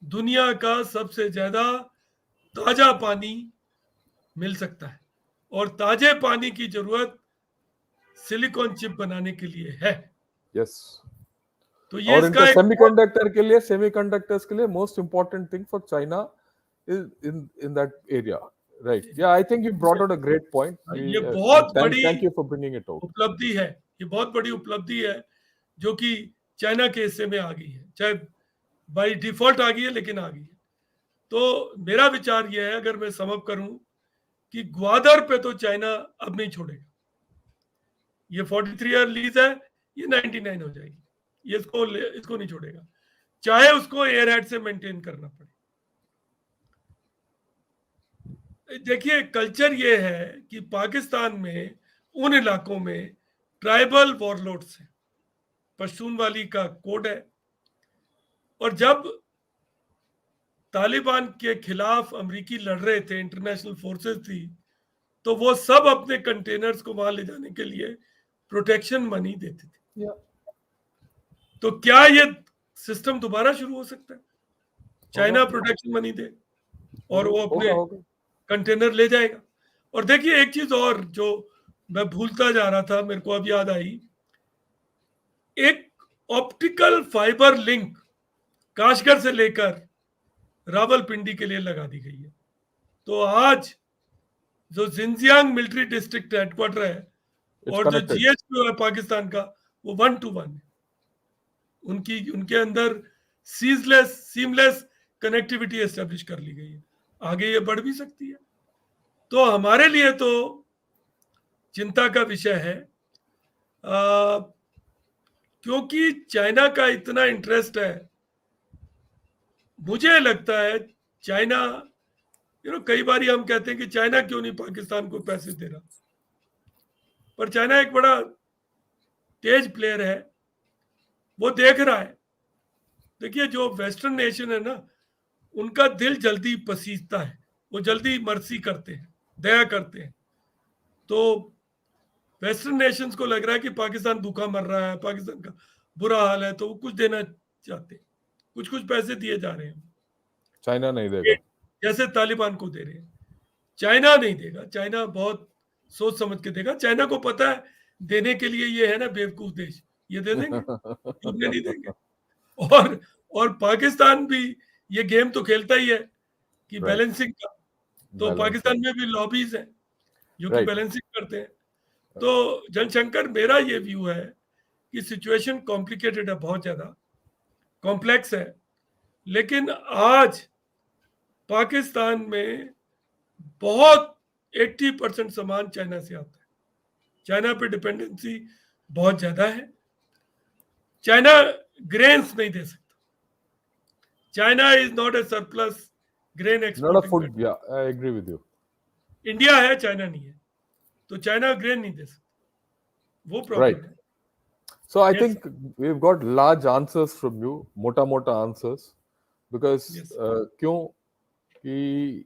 दुनिया का सबसे ज्यादा ताजा पानी मिल सकता है, और ताजे पानी की जरूरत सिलिकॉन चिप बनाने के लिए है। यस। तो ये और इनका इसका एक सेमीकंडक्टर के लिए, सेमीकंडक्टर्स के लिए most important thing for China is in that area, right? या I think you brought out a great point. ये बहुत बड़ी thank you for bringing it out. उपलब्धि है, ये बहुत बड़ी उपलब्धि है, जो कि चाइना के हिस्से में आ गई है, चाहे बाय डिफॉल्ट आ गई है, लेकिन आ गई है। तो मेरा विचार ये है, अगर मैं समअप करूं, कि ग्वादर पे तो चाइना अब नहीं छोड़ेगा। ये 43 ईयर लीज है, ये 99 हो जाएगी, ये इसको नहीं छोड़ेगा, चाहे उसको एयर हेड से मेंटेन करना पड़े। देखिए, कल्चर ये है कि पाकिस्तान में उन इलाकों में ट्राइबल वॉरलोड्स हैं, पश्तून वाली का कोड है, और जब तालिबान के खिलाफ अमेरिकी लड़ रहे थे, इंटरनेशनल फोर्सेस थी, तो वो सब अपने कंटेनर्स को वहां ले जाने के लिए प्रोटेक्शन मनी देते थे। तो क्या ये सिस्टम दोबारा शुरू हो सकता है? चाइना होगा प्रोटेक्शन मनी दे और वो होगा अपने होगा कंटेनर ले जाएगा। और देखिए एक चीज और जो मैं भूलता जा रहा था, मेरे को अब याद आई, एक ऑप्टिकल फाइबर लिंक काशगर से लेकर रावलपिंडी के लिए लगा दी गई है। तो आज जो जिंजियांग मिलिट्री डिस्ट्रिक्ट हेडक्वार्टर है इट्स और जो कनेक्टेड। जीएचक्यू है पाकिस्तान का, वो 1 to 1 है। उनके अंदर सीमलेस कनेक्टिविटी एस्टेब्लिश कर ली गई है। आगे ये बढ़ भी सकती है। तो हमारे लिए तो चिंता का विषय है, क्योंकि चाइना का इतना इंटरेस्ट है। मुझे लगता है चाइना, कई बार हम कहते हैं कि चाइना क्यों नहीं पाकिस्तान को पैसे दे रहा, पर चाइना एक बड़ा तेज प्लेयर है, वो देख रहा है। देखिए जो वेस्टर्न नेशन है ना, उनका दिल जल्दी पसीजता है, वो जल्दी मर्सी करते हैं, दया करते हैं। तो वेस्टर्न नेशंस को लग रहा है कि पाकिस्तान भूखा मर रहा है, पाकिस्तान का बुरा हाल है, तो वो कुछ देना चाहते हैं, कुछ कुछ पैसे दिए जा रहे हैं। चाइना नहीं देगा। जैसे तालिबान को दे रहे हैं। चाइना नहीं देगा, चाइना बहुत सोच समझ के देगा। चाइना को पता है देने के लिए ये है ना बेवकूफ देश, ये दे देंगे, डूबने नहीं देंगे। और पाकिस्तान भी ये गेम तो खेलता ही है कि राइट, बैलेंसिंग का। तो बैलेंसिंग, पाकिस्तान में भी लॉबीज हैं जो कि राइट। बैलेंसिंग करते हैं। तो जनशंकर, मेरा ये व्यू है कि सिचुएशन कॉम्प्लिकेटेड है, बहुत ज्यादा कॉम्प्लेक्स है। लेकिन आज पाकिस्तान में बहुत 80% सामान चाइना से आता है। चाइना पे डिपेंडेंसी बहुत ज्यादा है। चाइना ग्रेन्स नहीं दे सकता। China is not a surplus grain Not a exporting food. Country. Yeah, I agree with you. India है, चाइना नहीं है। तो चाइना ग्रेन नहीं दे सकता, वो Right. प्रॉब्लम है। So I yes think we've got large answers from you, mota answers, because yes क्यों कि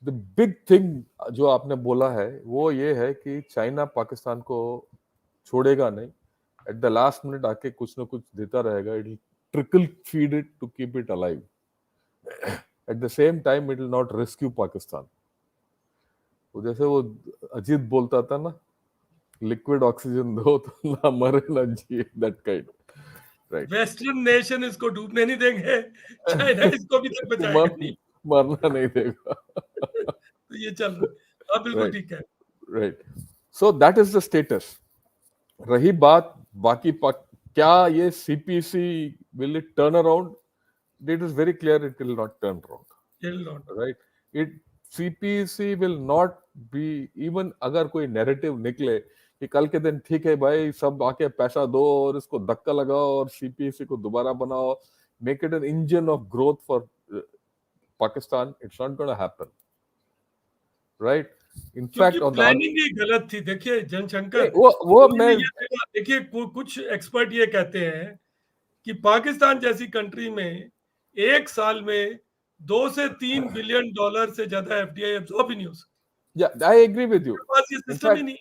the big thing जो आपने बोला है वो ये है कि चाइना पाकिस्तान को छोड़ेगा नहीं। एट द लास्ट मिनट आके कुछ ना कुछ देता रहेगा। It will trickle feed it to keep it alive. At the same time it will not rescue Pakistan. वो जैसे वो अजीत बोलता था ना, लिक्विड ऑक्सीजन दो तो ना मरे ना जिए, that kind. Right. Western nation इसको डूबने नहीं देंगे, चाइना इसको भी तक बचाएगा नहीं। मरना नहीं देगा। तो ये चल रहा है। आप बिल्कुल राइट, ठीक है। Right. So that is the status. रही बात बाकी क्या ये CPC will it turn around? It is very clear it will not turn around. Right. It CPC will not be, even अगर कोई नैरेटिव निकले कि कल के दिन ठीक है भाई सब आके पैसा दो और इसको धक्का लगाओ और सीपीसी को दोबारा बनाओ, make it an engine of growth for Pakistan, it's not gonna happen. Right. क्योंकि इनफैक्ट ऑन प्लानिंग ही गलत थी। देखिए जनशंकर, वो उन्होंने मैं ये देखा, देखिए कुछ एक्सपर्ट ये कहते हैं कि पाकिस्तान जैसी कंट्री में एक साल में 2 से 3 बिलियन डॉलर से ज्यादा एफडीआई एब्जॉर्ब ही नहीं हो सकती। या आई एग्री विद यू। उनके पास ये सिस्टम ही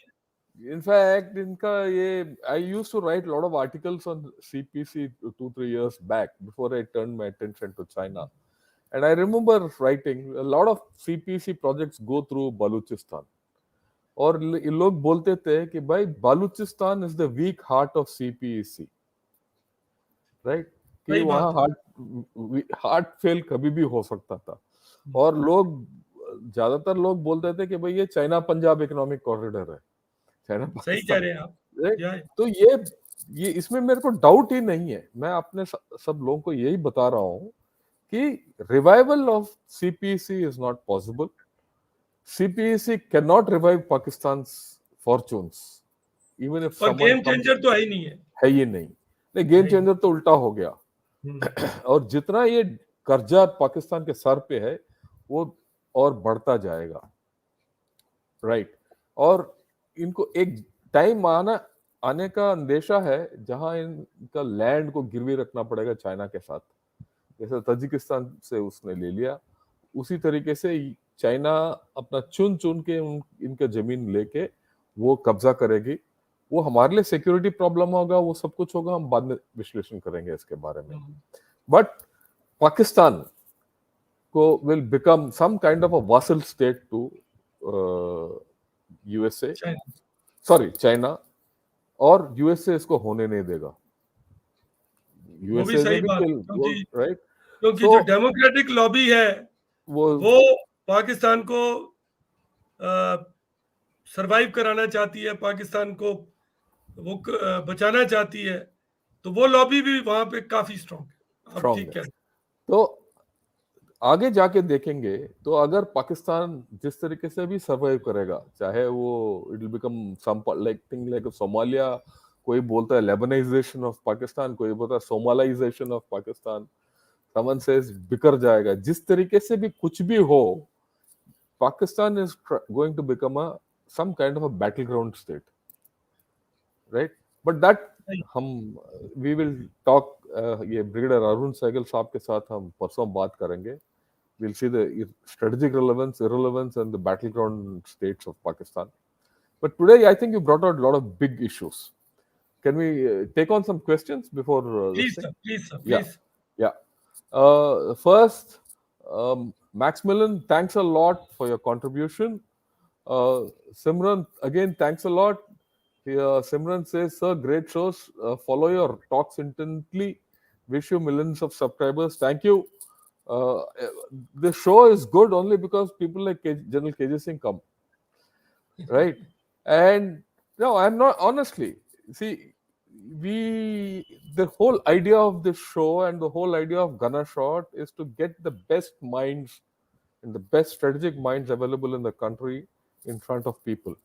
इनफैक्ट नहीं है। इनका ये I used to write a lot of articles on CPC 2-3 years back before I turned my attention to China. And I remember writing a lot of CPC projects go through Baluchistan. और ये लोग बोलते थे कि भाई Balochistan is the weak heart of CPC. Right. कि सही वहां बात है। हार्ट फेल कभी भी हो सकता था। और लोग, ज्यादातर लोग बोलते थे कि भाई ये चाइना पंजाब इकोनॉमिक कॉरिडोर है, चाइना सही कह पाकिस्तान। रहे हैं आप। राइट। या तो ये इसमें मेरे को डाउट ही नहीं है। मैं अपने सब लोगों को यही बता रहा हूँ कि revival of CPC is not possible. CPEC cannot revive Pakistan's fortunes, even if और someone गेम comes. चेंजर तो है ही नहीं है। है ये नहीं, नहीं गेम है ही चेंजर तो उल्टा हो गया। नहीं। और जितना ये कर्जा पाकिस्तान के सर पे है वो और बढ़ता जाएगा। राइट। और इनको एक टाइम आने का अंदेशा है जहां इनका लैंड को गिरवी रखना पड़ेगा चाइना के साथ। जैसे ताजिकिस्तान से उसने ले लिया, उसी तरीके से चाइना अपना चुन चुन के इनका जमीन लेके वो कब्जा करेगी वो हमारे लिए सिक्योरिटी प्रॉब्लम होगा, वो सब कुछ होगा, हम बाद में विश्लेषण करेंगे इसके बारे में. बट पाकिस्तान को will become some kind of a vassal state to USA, sorry China, और यूएसए इसको होने नहीं देगा. वो भी यूएसए सही में भी बात है, राइट. क्योंकि सो जो डेमोक्रेटिक लॉबी है वो वो पाकिस्तान को सरवाइव कराना चाहती है, पाकिस्तान को वो बचाना चाहती है, तो वो लॉबी भी वहां पे काफी स्ट्रांग है. आप स्ट्रांग ठीक है. कह रहे तो आगे जाके देखेंगे तो अगर पाकिस्तान जिस तरीके से भी सर्वाइव करेगा, चाहे वो it will become some like thing like Somalia, कोई बोलता है लेबनाइजेशन ऑफ पाकिस्तान, कोई बोलता है Somalization of Pakistan, someone says बिकर जाएगा. जिस तरीके से भी कुछ भी हो, Pakistan is going to become a some kind of a battleground state, right? But that हैं. हम we will talk, ये ब्रिगेडियर अरुण सहगल साहब के साथ हम परसों बात करेंगे. We'll see the strategic relevance, irrelevance, and the battleground states of Pakistan. But today, I think you brought out a lot of big issues. Can we take on some questions before this please thing? Sir, please sir, Yeah, please. yeah. First, Maximilian, thanks a lot for your contribution. Simran, again, thanks a lot. Simran says, sir, great shows. Follow your talks intently. Wish you millions of subscribers. Thank you. Uh, the show is good only because people like General KJ Singh come, right? And no, I'm not, honestly. See, the whole idea of this show and the whole idea of Gunner Shot is to get the best minds and the best strategic minds available in the country in front of people.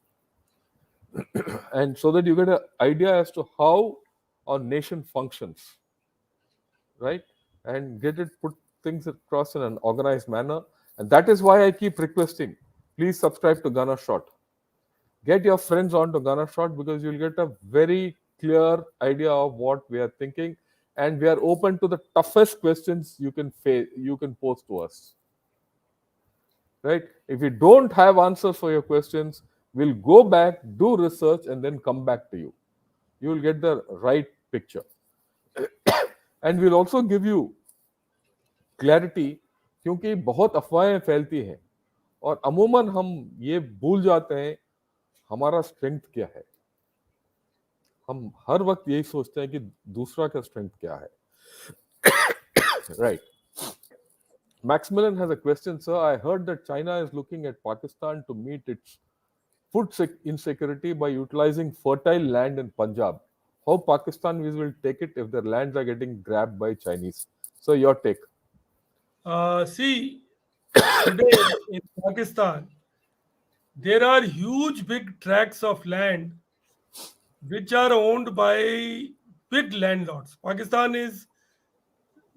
And so that you get an idea as to how our nation functions, right? And get it put things across in an organized manner. And that is why I keep requesting, please subscribe to Gunner Shot. Get your friends on to Gunner Shot, because you'll get a very clear idea of what we are thinking, and we are open to the toughest questions you can pose to us. Right? If we don't have answers for your questions, we'll go back, do research, and then come back to you. You will get the right picture. And we'll also give you clarity, क्योंकि बहुत अफवाहें फैलती हैं और अमूमन हम ये भूल जाते हैं हमारा स्ट्रेंथ क्या है. हम हर वक्त यही सोचते हैं कि दूसरा का स्ट्रेंथ क्या है. Right. Maximilian has a question, sir. I heard that China is looking at Pakistan to meet its food insecurity by utilizing fertile land in Punjab. How Pakistanis will take it if their lands are getting grabbed by Chinese? So your take. See, today in Pakistan, there are huge big tracts of land which are owned by big landlords. Pakistan is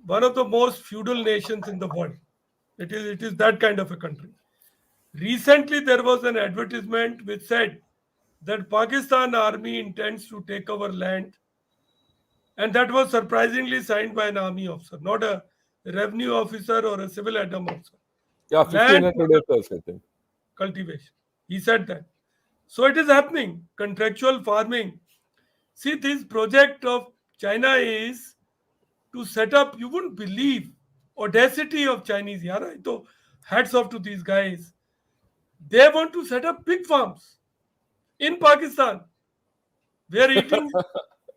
one of the most feudal nations in the world. It is that kind of a country. Recently, there was an advertisement which said that Pakistan army intends to take our land, and that was surprisingly signed by an army officer, not a revenue officer or a civil adam officer. Yeah, Land 1500 acres, I think. cultivation. He said that. So it is happening. Contractual farming. See, this project of China is to set up, you wouldn't believe, audacity of Chinese. Yaar, so hats off to these guys. They want to set up pig farms in Pakistan where eating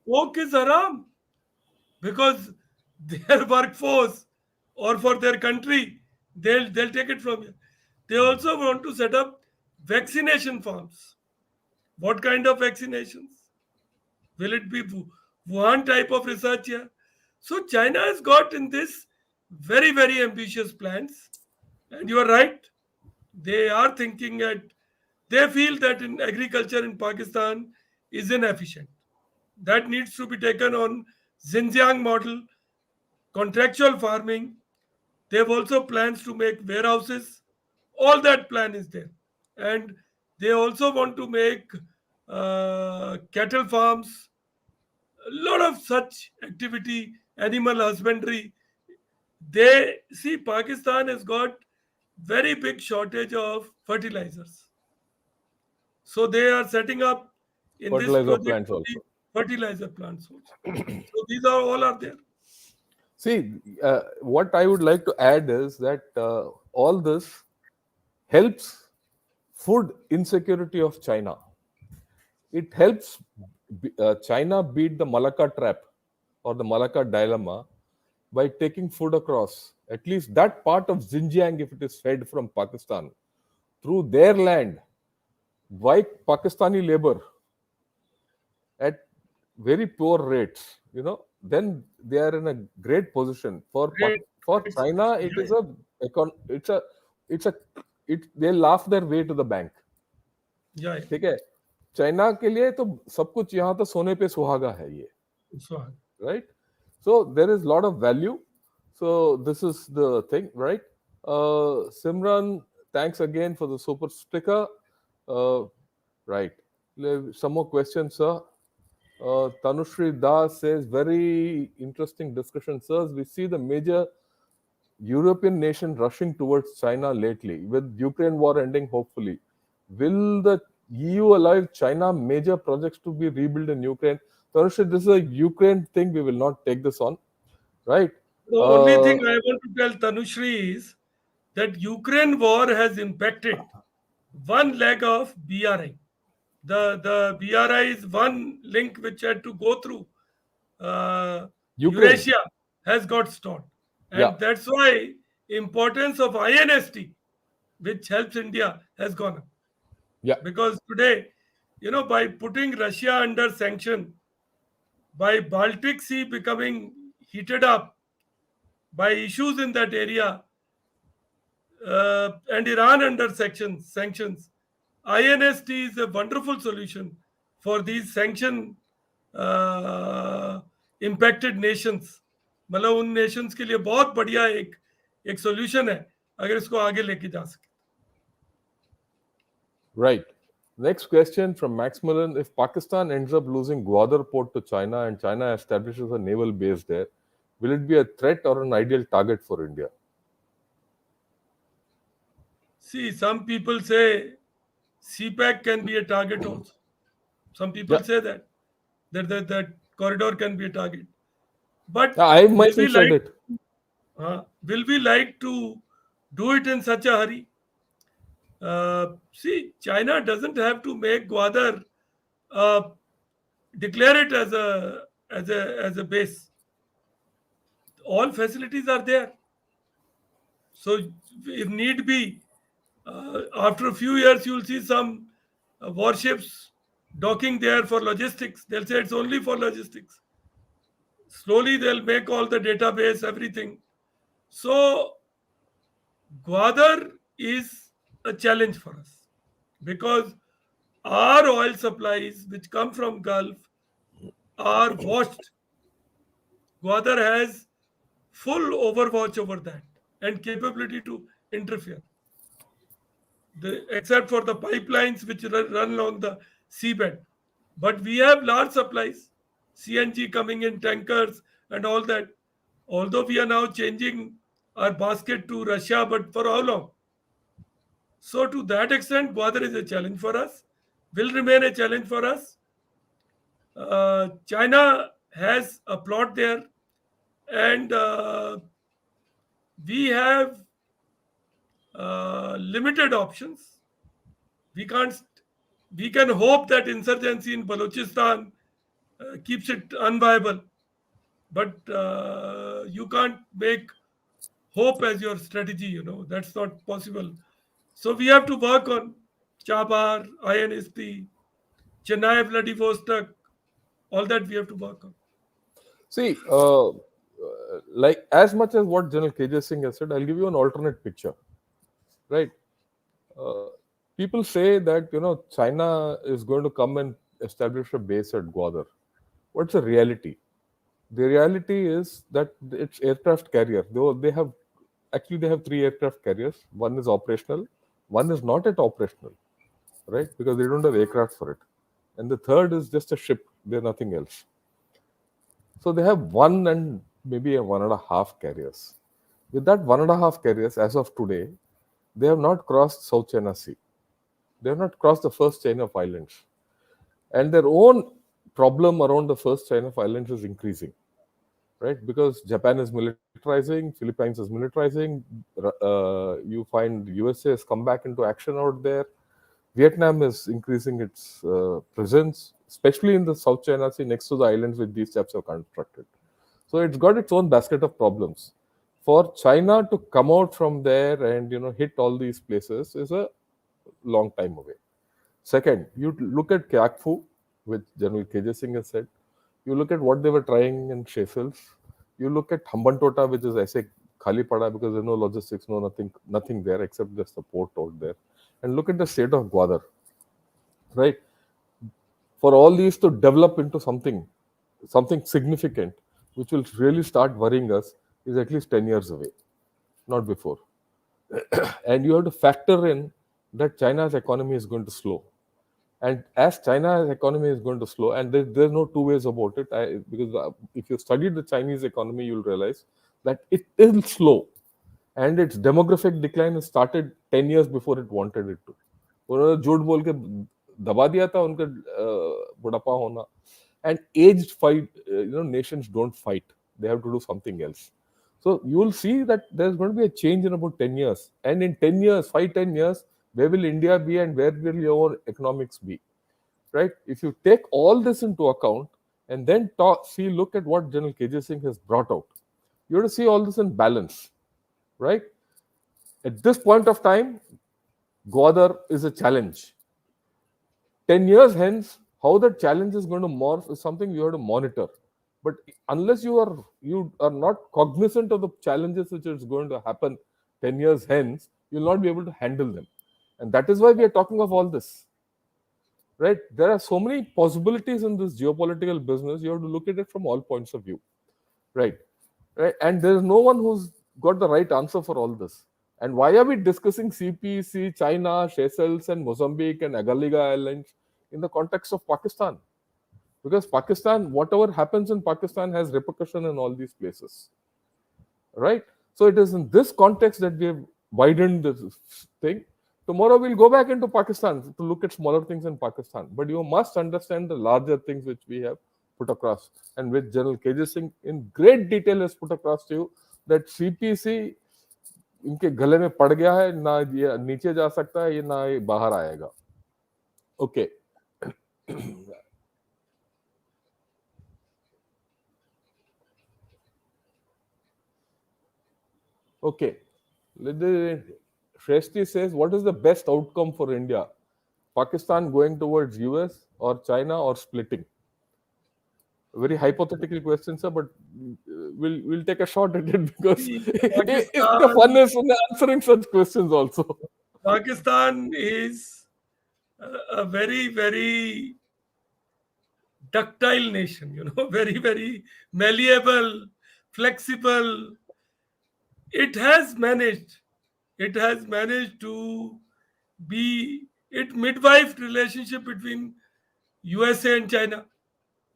pork is haram because their workforce or for their country, they'll take it from you. They also want to set up vaccination farms. What kind of vaccinations? Will it be Wuhan type of research here? So China has got in this very, very ambitious plans. And you are right. They are thinking at, they feel that in agriculture in Pakistan is inefficient. That needs to be taken on Xinjiang model, contractual farming. They have also plans to make warehouses. All that plan is there. And they also want to make cattle farms, a lot of such activity, animal husbandry. They see Pakistan has got very big shortage of fertilizers. So they are setting up in this Fertilizer project plants to the also. fertilizer plants also. So these are all are there. See, what I would like to add is that all this helps food insecurity of China. It helps China beat the Malacca trap or the Malacca dilemma by taking food across. At least that part of Xinjiang, if it is fed from Pakistan through their land by Pakistani labor at very poor rates, then they are in a great position. Great, For great China, situation. it Yeah, is it's a they laugh their way to the bank. yeah, yeah. ठीक है, China के लिए तो सब कुछ यहाँ तो सोने पे सुहागा है ये, So, right? So there is a lot of value. So this is the thing, right? Simran, thanks again for the super sticker. Uh, right. Some more questions, sir. Tanushri Das says, very interesting discussion, sirs. We see the major European nation rushing towards China lately, with Ukraine war ending hopefully. Will the EU allow China major projects to be rebuilt in Ukraine? Tanushri, this is a Ukraine thing. We will not take this on, right? the only Uh, thing I want to tell Tanushri is that Ukraine war has impacted one leg of BRI. The BRI is one link which had to go through Ukraine, Eurasia has got stopped, yeah, and that's why importance of INST, which helps India, has gone up. yeah, Because today, by putting Russia under sanction, by Baltic Sea becoming heated up by issues in that area, and Iran under sanctions, INST is a wonderful solution for these sanction uh, impacted nations. मतलब उन Nations के लिए बहुत बढ़िया एक solution है अगर इसको आगे लेके जा सके. right. Next question from Maximilian. If Pakistan ends up losing Gwadar port to China and China establishes a naval base there, will it be a threat or an ideal target for India? See, some people say Cpec can be a target also. Some people Yeah, say that corridor can be a target. But I will we myself said like it. will we like to do it in such a hurry? See, China doesn't have to make Gwadar uh, declare it as a base. All facilities are there. So if need be, after a few years, you'll see some warships docking there for logistics. They'll say it's only for logistics. Slowly, they'll make all the database, everything. So Gwadar is a challenge for us because our oil supplies, which come from Gulf, are watched. Gwadar has full overwatch over that and capability to interfere. Except for the pipelines which run along the seabed. But we have large supplies, CNG coming in tankers and all that. Although we are now changing our basket to Russia, but for how long? So to that extent, Gwadar is a challenge for us, will remain a challenge for us. China has a plot there, and we have limited options. We can't. We can hope that insurgency in Balochistan keeps it unviable, but you can't make hope as your strategy. That's not possible. So we have to work on Chabar, INST, Chennai, Vladivostok, all that we have to work on. See, like as much as what General KJ Singh has said, I'll give you an alternate picture, right? Uh, People say that China is going to come and establish a base at Gwadar. What's the reality? The reality is that it's aircraft carrier. Though they have three aircraft carriers. One is operational, one is not at operational, right? Because they don't have aircraft for it, and the third is just a ship. They're nothing else. So they have one and maybe a 1.5 carriers. With that 1.5 carriers, as of today, they have not crossed South China Sea. They have not crossed the first chain of islands. and their own problem around the first chain of islands is increasing, right? Because Japan is militarizing, Philippines is militarizing, you find USA has come back into action out there. Vietnam is increasing its presence, especially in the South China Sea next to the islands which these chaps have constructed. So it's got its own basket of problems. For China to come out from there and hit all these places is a long time away. Second, you look at Kyakfu, which General KJ Singh has said. You look at what they were trying in Seychelles. You look at Hambantota, which is I say khali pada because there's no logistics, no nothing there except just the port out there. And look at the state of Gwadar, right? For all these to develop into something significant, which will really start worrying us, is at least 10 years away, not before. And you have to factor in that China's economy is going to slow. And as China's economy is going to slow, and there's no two ways about it, because if you study the Chinese economy, you'll realize that it is slow, and its demographic decline has started 10 years before it wanted it to. उन्होंने झूठ बोल के दबा दिया था उनका बुढ़ापा होना. And aged fight, nations don't fight. They have to do something else. So you will see that there's going to be a change in about 10 years. And in 10 years, 10 years, where will India be and where will your economics be? Right? If you take all this into account and then look at what General KJ Singh has brought out, you have to see all this in balance. Right? At this point of time, Gwadar is a challenge. 10 years hence, how that challenge is going to morph is something you have to monitor. But unless you are not cognizant of the challenges which is going to happen 10 years hence, you'll not be able to handle them. And that is why we are talking of all this. Right? There are so many possibilities in this geopolitical business. You have to look at it from all points of view. Right? Right? And there is no one who's got the right answer for all this. And why are we discussing CPEC, China, Seychelles, and Mozambique and Agaliga Islands in the context of Pakistan? Because Pakistan, whatever happens in Pakistan has repercussion in all these places. Right? So it is in this context that we have widened this thing. Tomorrow we'll go back into Pakistan to look at smaller things in Pakistan. But you must understand the larger things which we have put across, and which General KJ Singh in great detail has put across to you, that CPC इनके गले में पड़ गया है, ना ये नीचे जा सकता है, ये ना ये बाहर आएगा. Okay. Okay. Shrestha says, what is the best outcome for India? Pakistan going towards US or China or splitting? A very hypothetical question, sir, but we'll take a shot at it because it's the fun is in answering such questions also. Pakistan is a very, very ductile nation, very, very malleable, flexible. It has managed to be it midwife relationship between USA and China.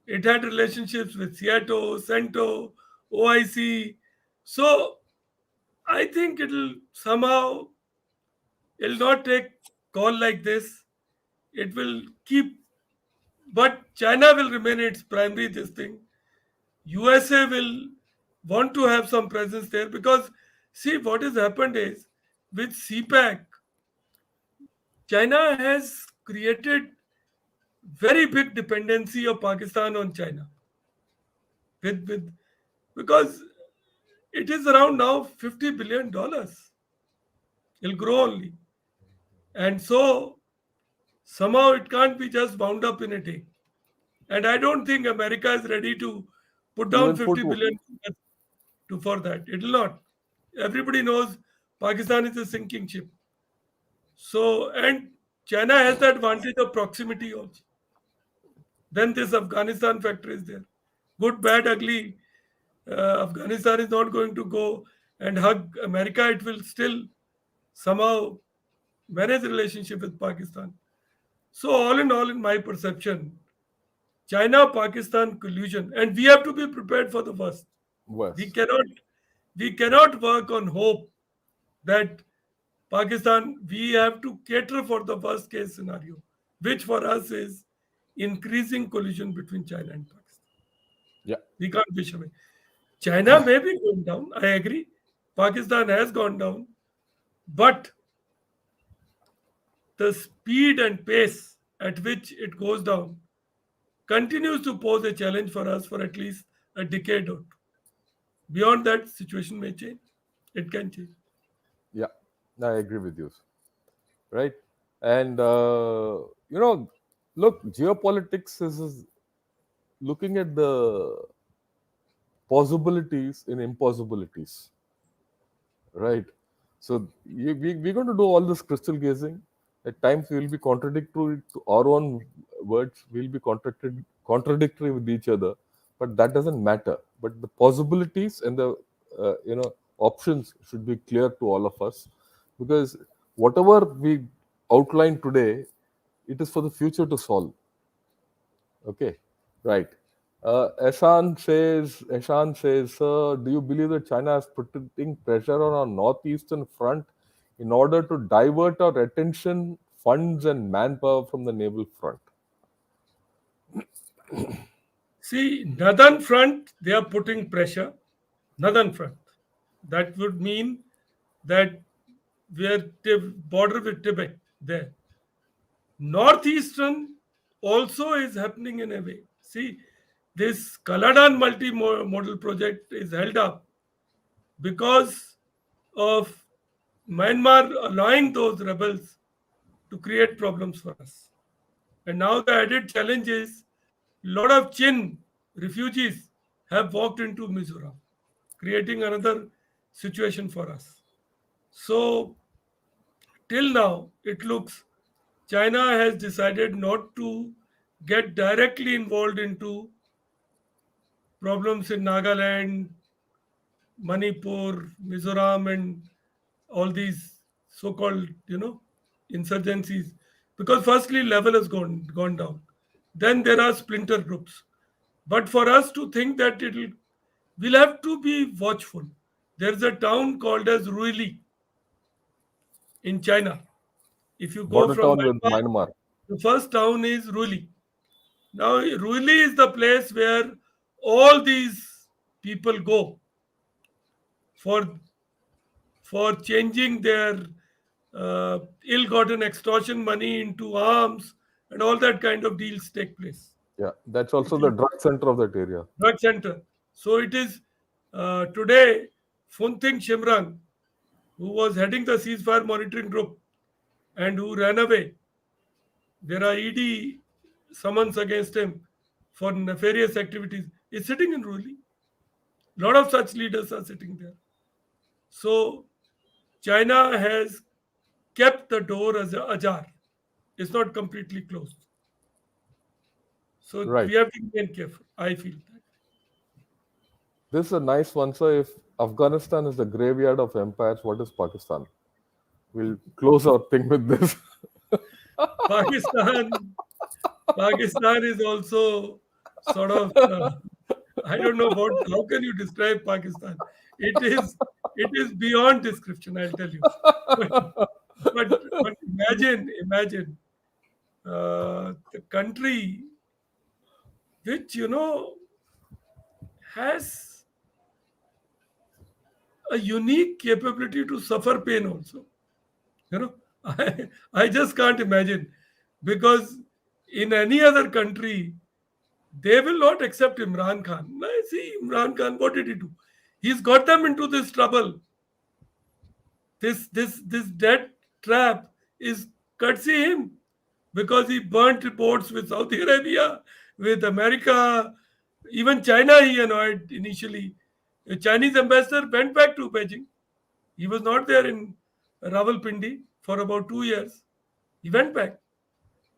It had relationships with Seattle, Cento, OIC. So I think it'll not take call like this. It will keep, but China will remain its primary this thing. USA will want to have some presence there because see what has happened is with Cpec, China has created very big dependency of Pakistan on China. With because it is around now $50 billion. It'll grow only. And so somehow it can't be just wound up in a day. And I don't think America is ready to put down Even 50 billion for that. It will not. Everybody knows Pakistan is a sinking ship. So, and China has the advantage of proximity also. Then this Afghanistan factor is there. Good, bad, ugly. Afghanistan is not going to go and hug America. It will still somehow manage relationship with Pakistan. So all in all, in my perception, China-Pakistan collusion, and we have to be prepared for the worst. Worse. We cannot work on hope that Pakistan. We have to cater for the worst case scenario, which for us is increasing collision between China and Pakistan. Yeah. We can't wish away. China may be going down. I agree. Pakistan has gone down, but the speed and pace at which it goes down continues to pose a challenge for us for at least a decade or two. Beyond that, situation may change. It can change. Yeah. I agree with you. Right. And, look, geopolitics is looking at the possibilities in impossibilities. Right. So we're going to do all this crystal gazing. At times we will be contradictory to our own words. We'll be contradictory with each other, but that doesn't matter. But the possibilities and the options should be clear to all of us, because whatever we outline today, it is for the future to solve. Okay, right. Eshan says, sir, do you believe that China is putting pressure on our northeastern front in order to divert our attention, funds, and manpower from the naval front? See, northern front, they are putting pressure. Northern front. That would mean that we are border with Tibet there. Northeastern also is happening in a way. See, this Kaladan multi-modal project is held up because of Myanmar allowing those rebels to create problems for us. And now the added challenge is a lot of Chin refugees have walked into Mizoram, creating another situation for us. So, till now, it looks China has decided not to get directly involved into problems in Nagaland, Manipur, Mizoram, and all these so-called, insurgencies. Because firstly, level has gone down. Then there are splinter groups. But for us to think that we'll have to be watchful. There's a town called as Ruili in China. If you go Border from town with Myanmar, Myanmar. the first town is Ruili. Now, Ruili is the place where all these people go for changing their ill-gotten extortion money into arms, and all that kind of deals take place. Yeah, that's also the drug center of that area. Drug center. So it is today Funting Shimrang, who was heading the ceasefire monitoring group and who ran away. There are ED summons against him for nefarious activities. Is sitting in Ruli. A lot of such leaders are sitting there. So China has kept the door as ajar. It's not completely closed. So Right. we have to remain careful. I feel that. This is a nice one, sir. If Afghanistan is the graveyard of empires, what is Pakistan? We'll close our thing with this. Pakistan, Pakistan is also sort of. I don't know what. How can you describe Pakistan? It is beyond description. I'll tell you. But but imagine the country which has a unique capability to suffer pain also. You know, I just can't imagine, because in any other country they will not accept Imran Khan. I see Imran Khan. What did he do? He's got them into this trouble. This debt trap is courtesy him, because he burnt reports with Saudi Arabia, with America, even China. He annoyed initially. The Chinese ambassador went back to Beijing. He was not there in Rawalpindi for about 2 years. He went back.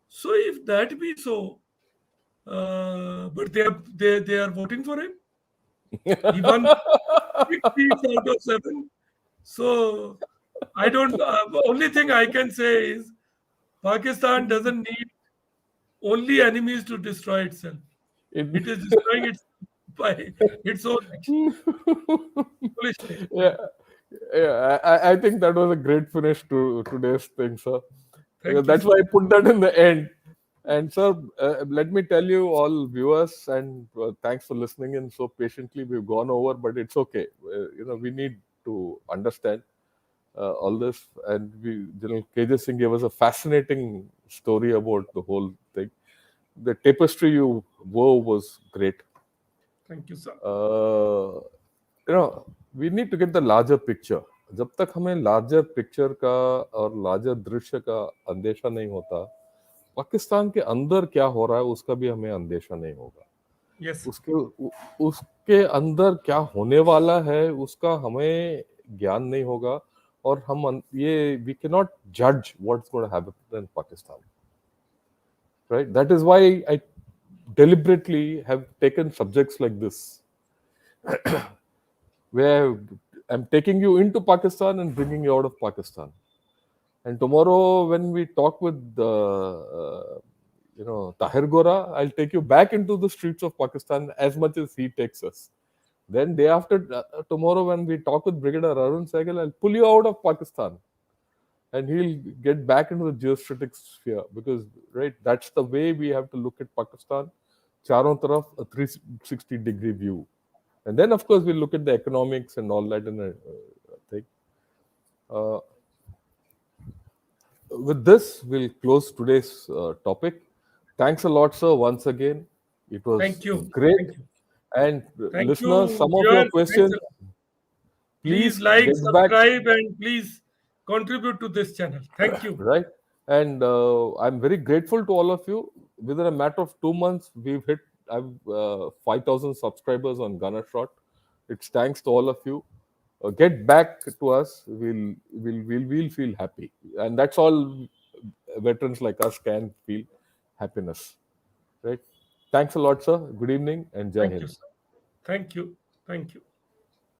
So if that be so, but they are voting for him. He won 6 seats out of 7. So I don't. Only thing I can say is Pakistan doesn't need only enemies to destroy itself. It- It is destroying it by its own action. Foolish thing. yeah, yeah. I think that was a great finish to today's thing, sir. Thank you, That's sir. why I put that in the end. And sir, let me tell you, all viewers, and thanks for listening in so patiently. We've gone over, but it's okay. We need to understand all this. And General KJ Singh gave us a fascinating story about the whole thing. The tapestry you wove was great. Thank you, sir. We need to get the larger picture. जब तक हमें larger picture का और larger दृश्य का अंदेशा नहीं होता, पाकिस्तान के अंदर क्या हो रहा है उसका भी हमें अंदेशा नहीं होगा। Yes, sir. उसके अंदर क्या होने वाला है उसका हमें ज्ञान नहीं होगा, और ये वी कैन नॉट जज what's going to happen in Pakistan, right? That is why I deliberately have taken subjects like this, where I'm taking you into Pakistan and bringing you out of Pakistan. And tomorrow, when we talk with Tahir Gora, I'll take you back into the streets of Pakistan as much as he takes us. Then day after tomorrow, when we talk with Brigadier Arun Sehgal, I'll pull you out of Pakistan, and he'll get back into the geostrategic sphere, because right, that's the way we have to look at Pakistan. Charon taraf, a 360-degree view. And then, of course, we'll look at the economics and all that in a thing. With this, we'll close today's topic. Thanks a lot, sir, once again. It was Thank you. great. Thank you. And Thank listeners, you, some of your viewers. Thanks questions, a lot. please Please like, get back, subscribe, and please contribute to this channel. Thank you. right? And I'm very grateful to all of you. Within a matter of 2 months, I've 5,000 subscribers on Gunner Shot. It's thanks to all of you. Get back to us. We'll feel happy, and that's all veterans like us can feel happiness, right? Thanks a lot, sir. Good evening and Jai Thank you, Hind. sir. Thank you. Thank you.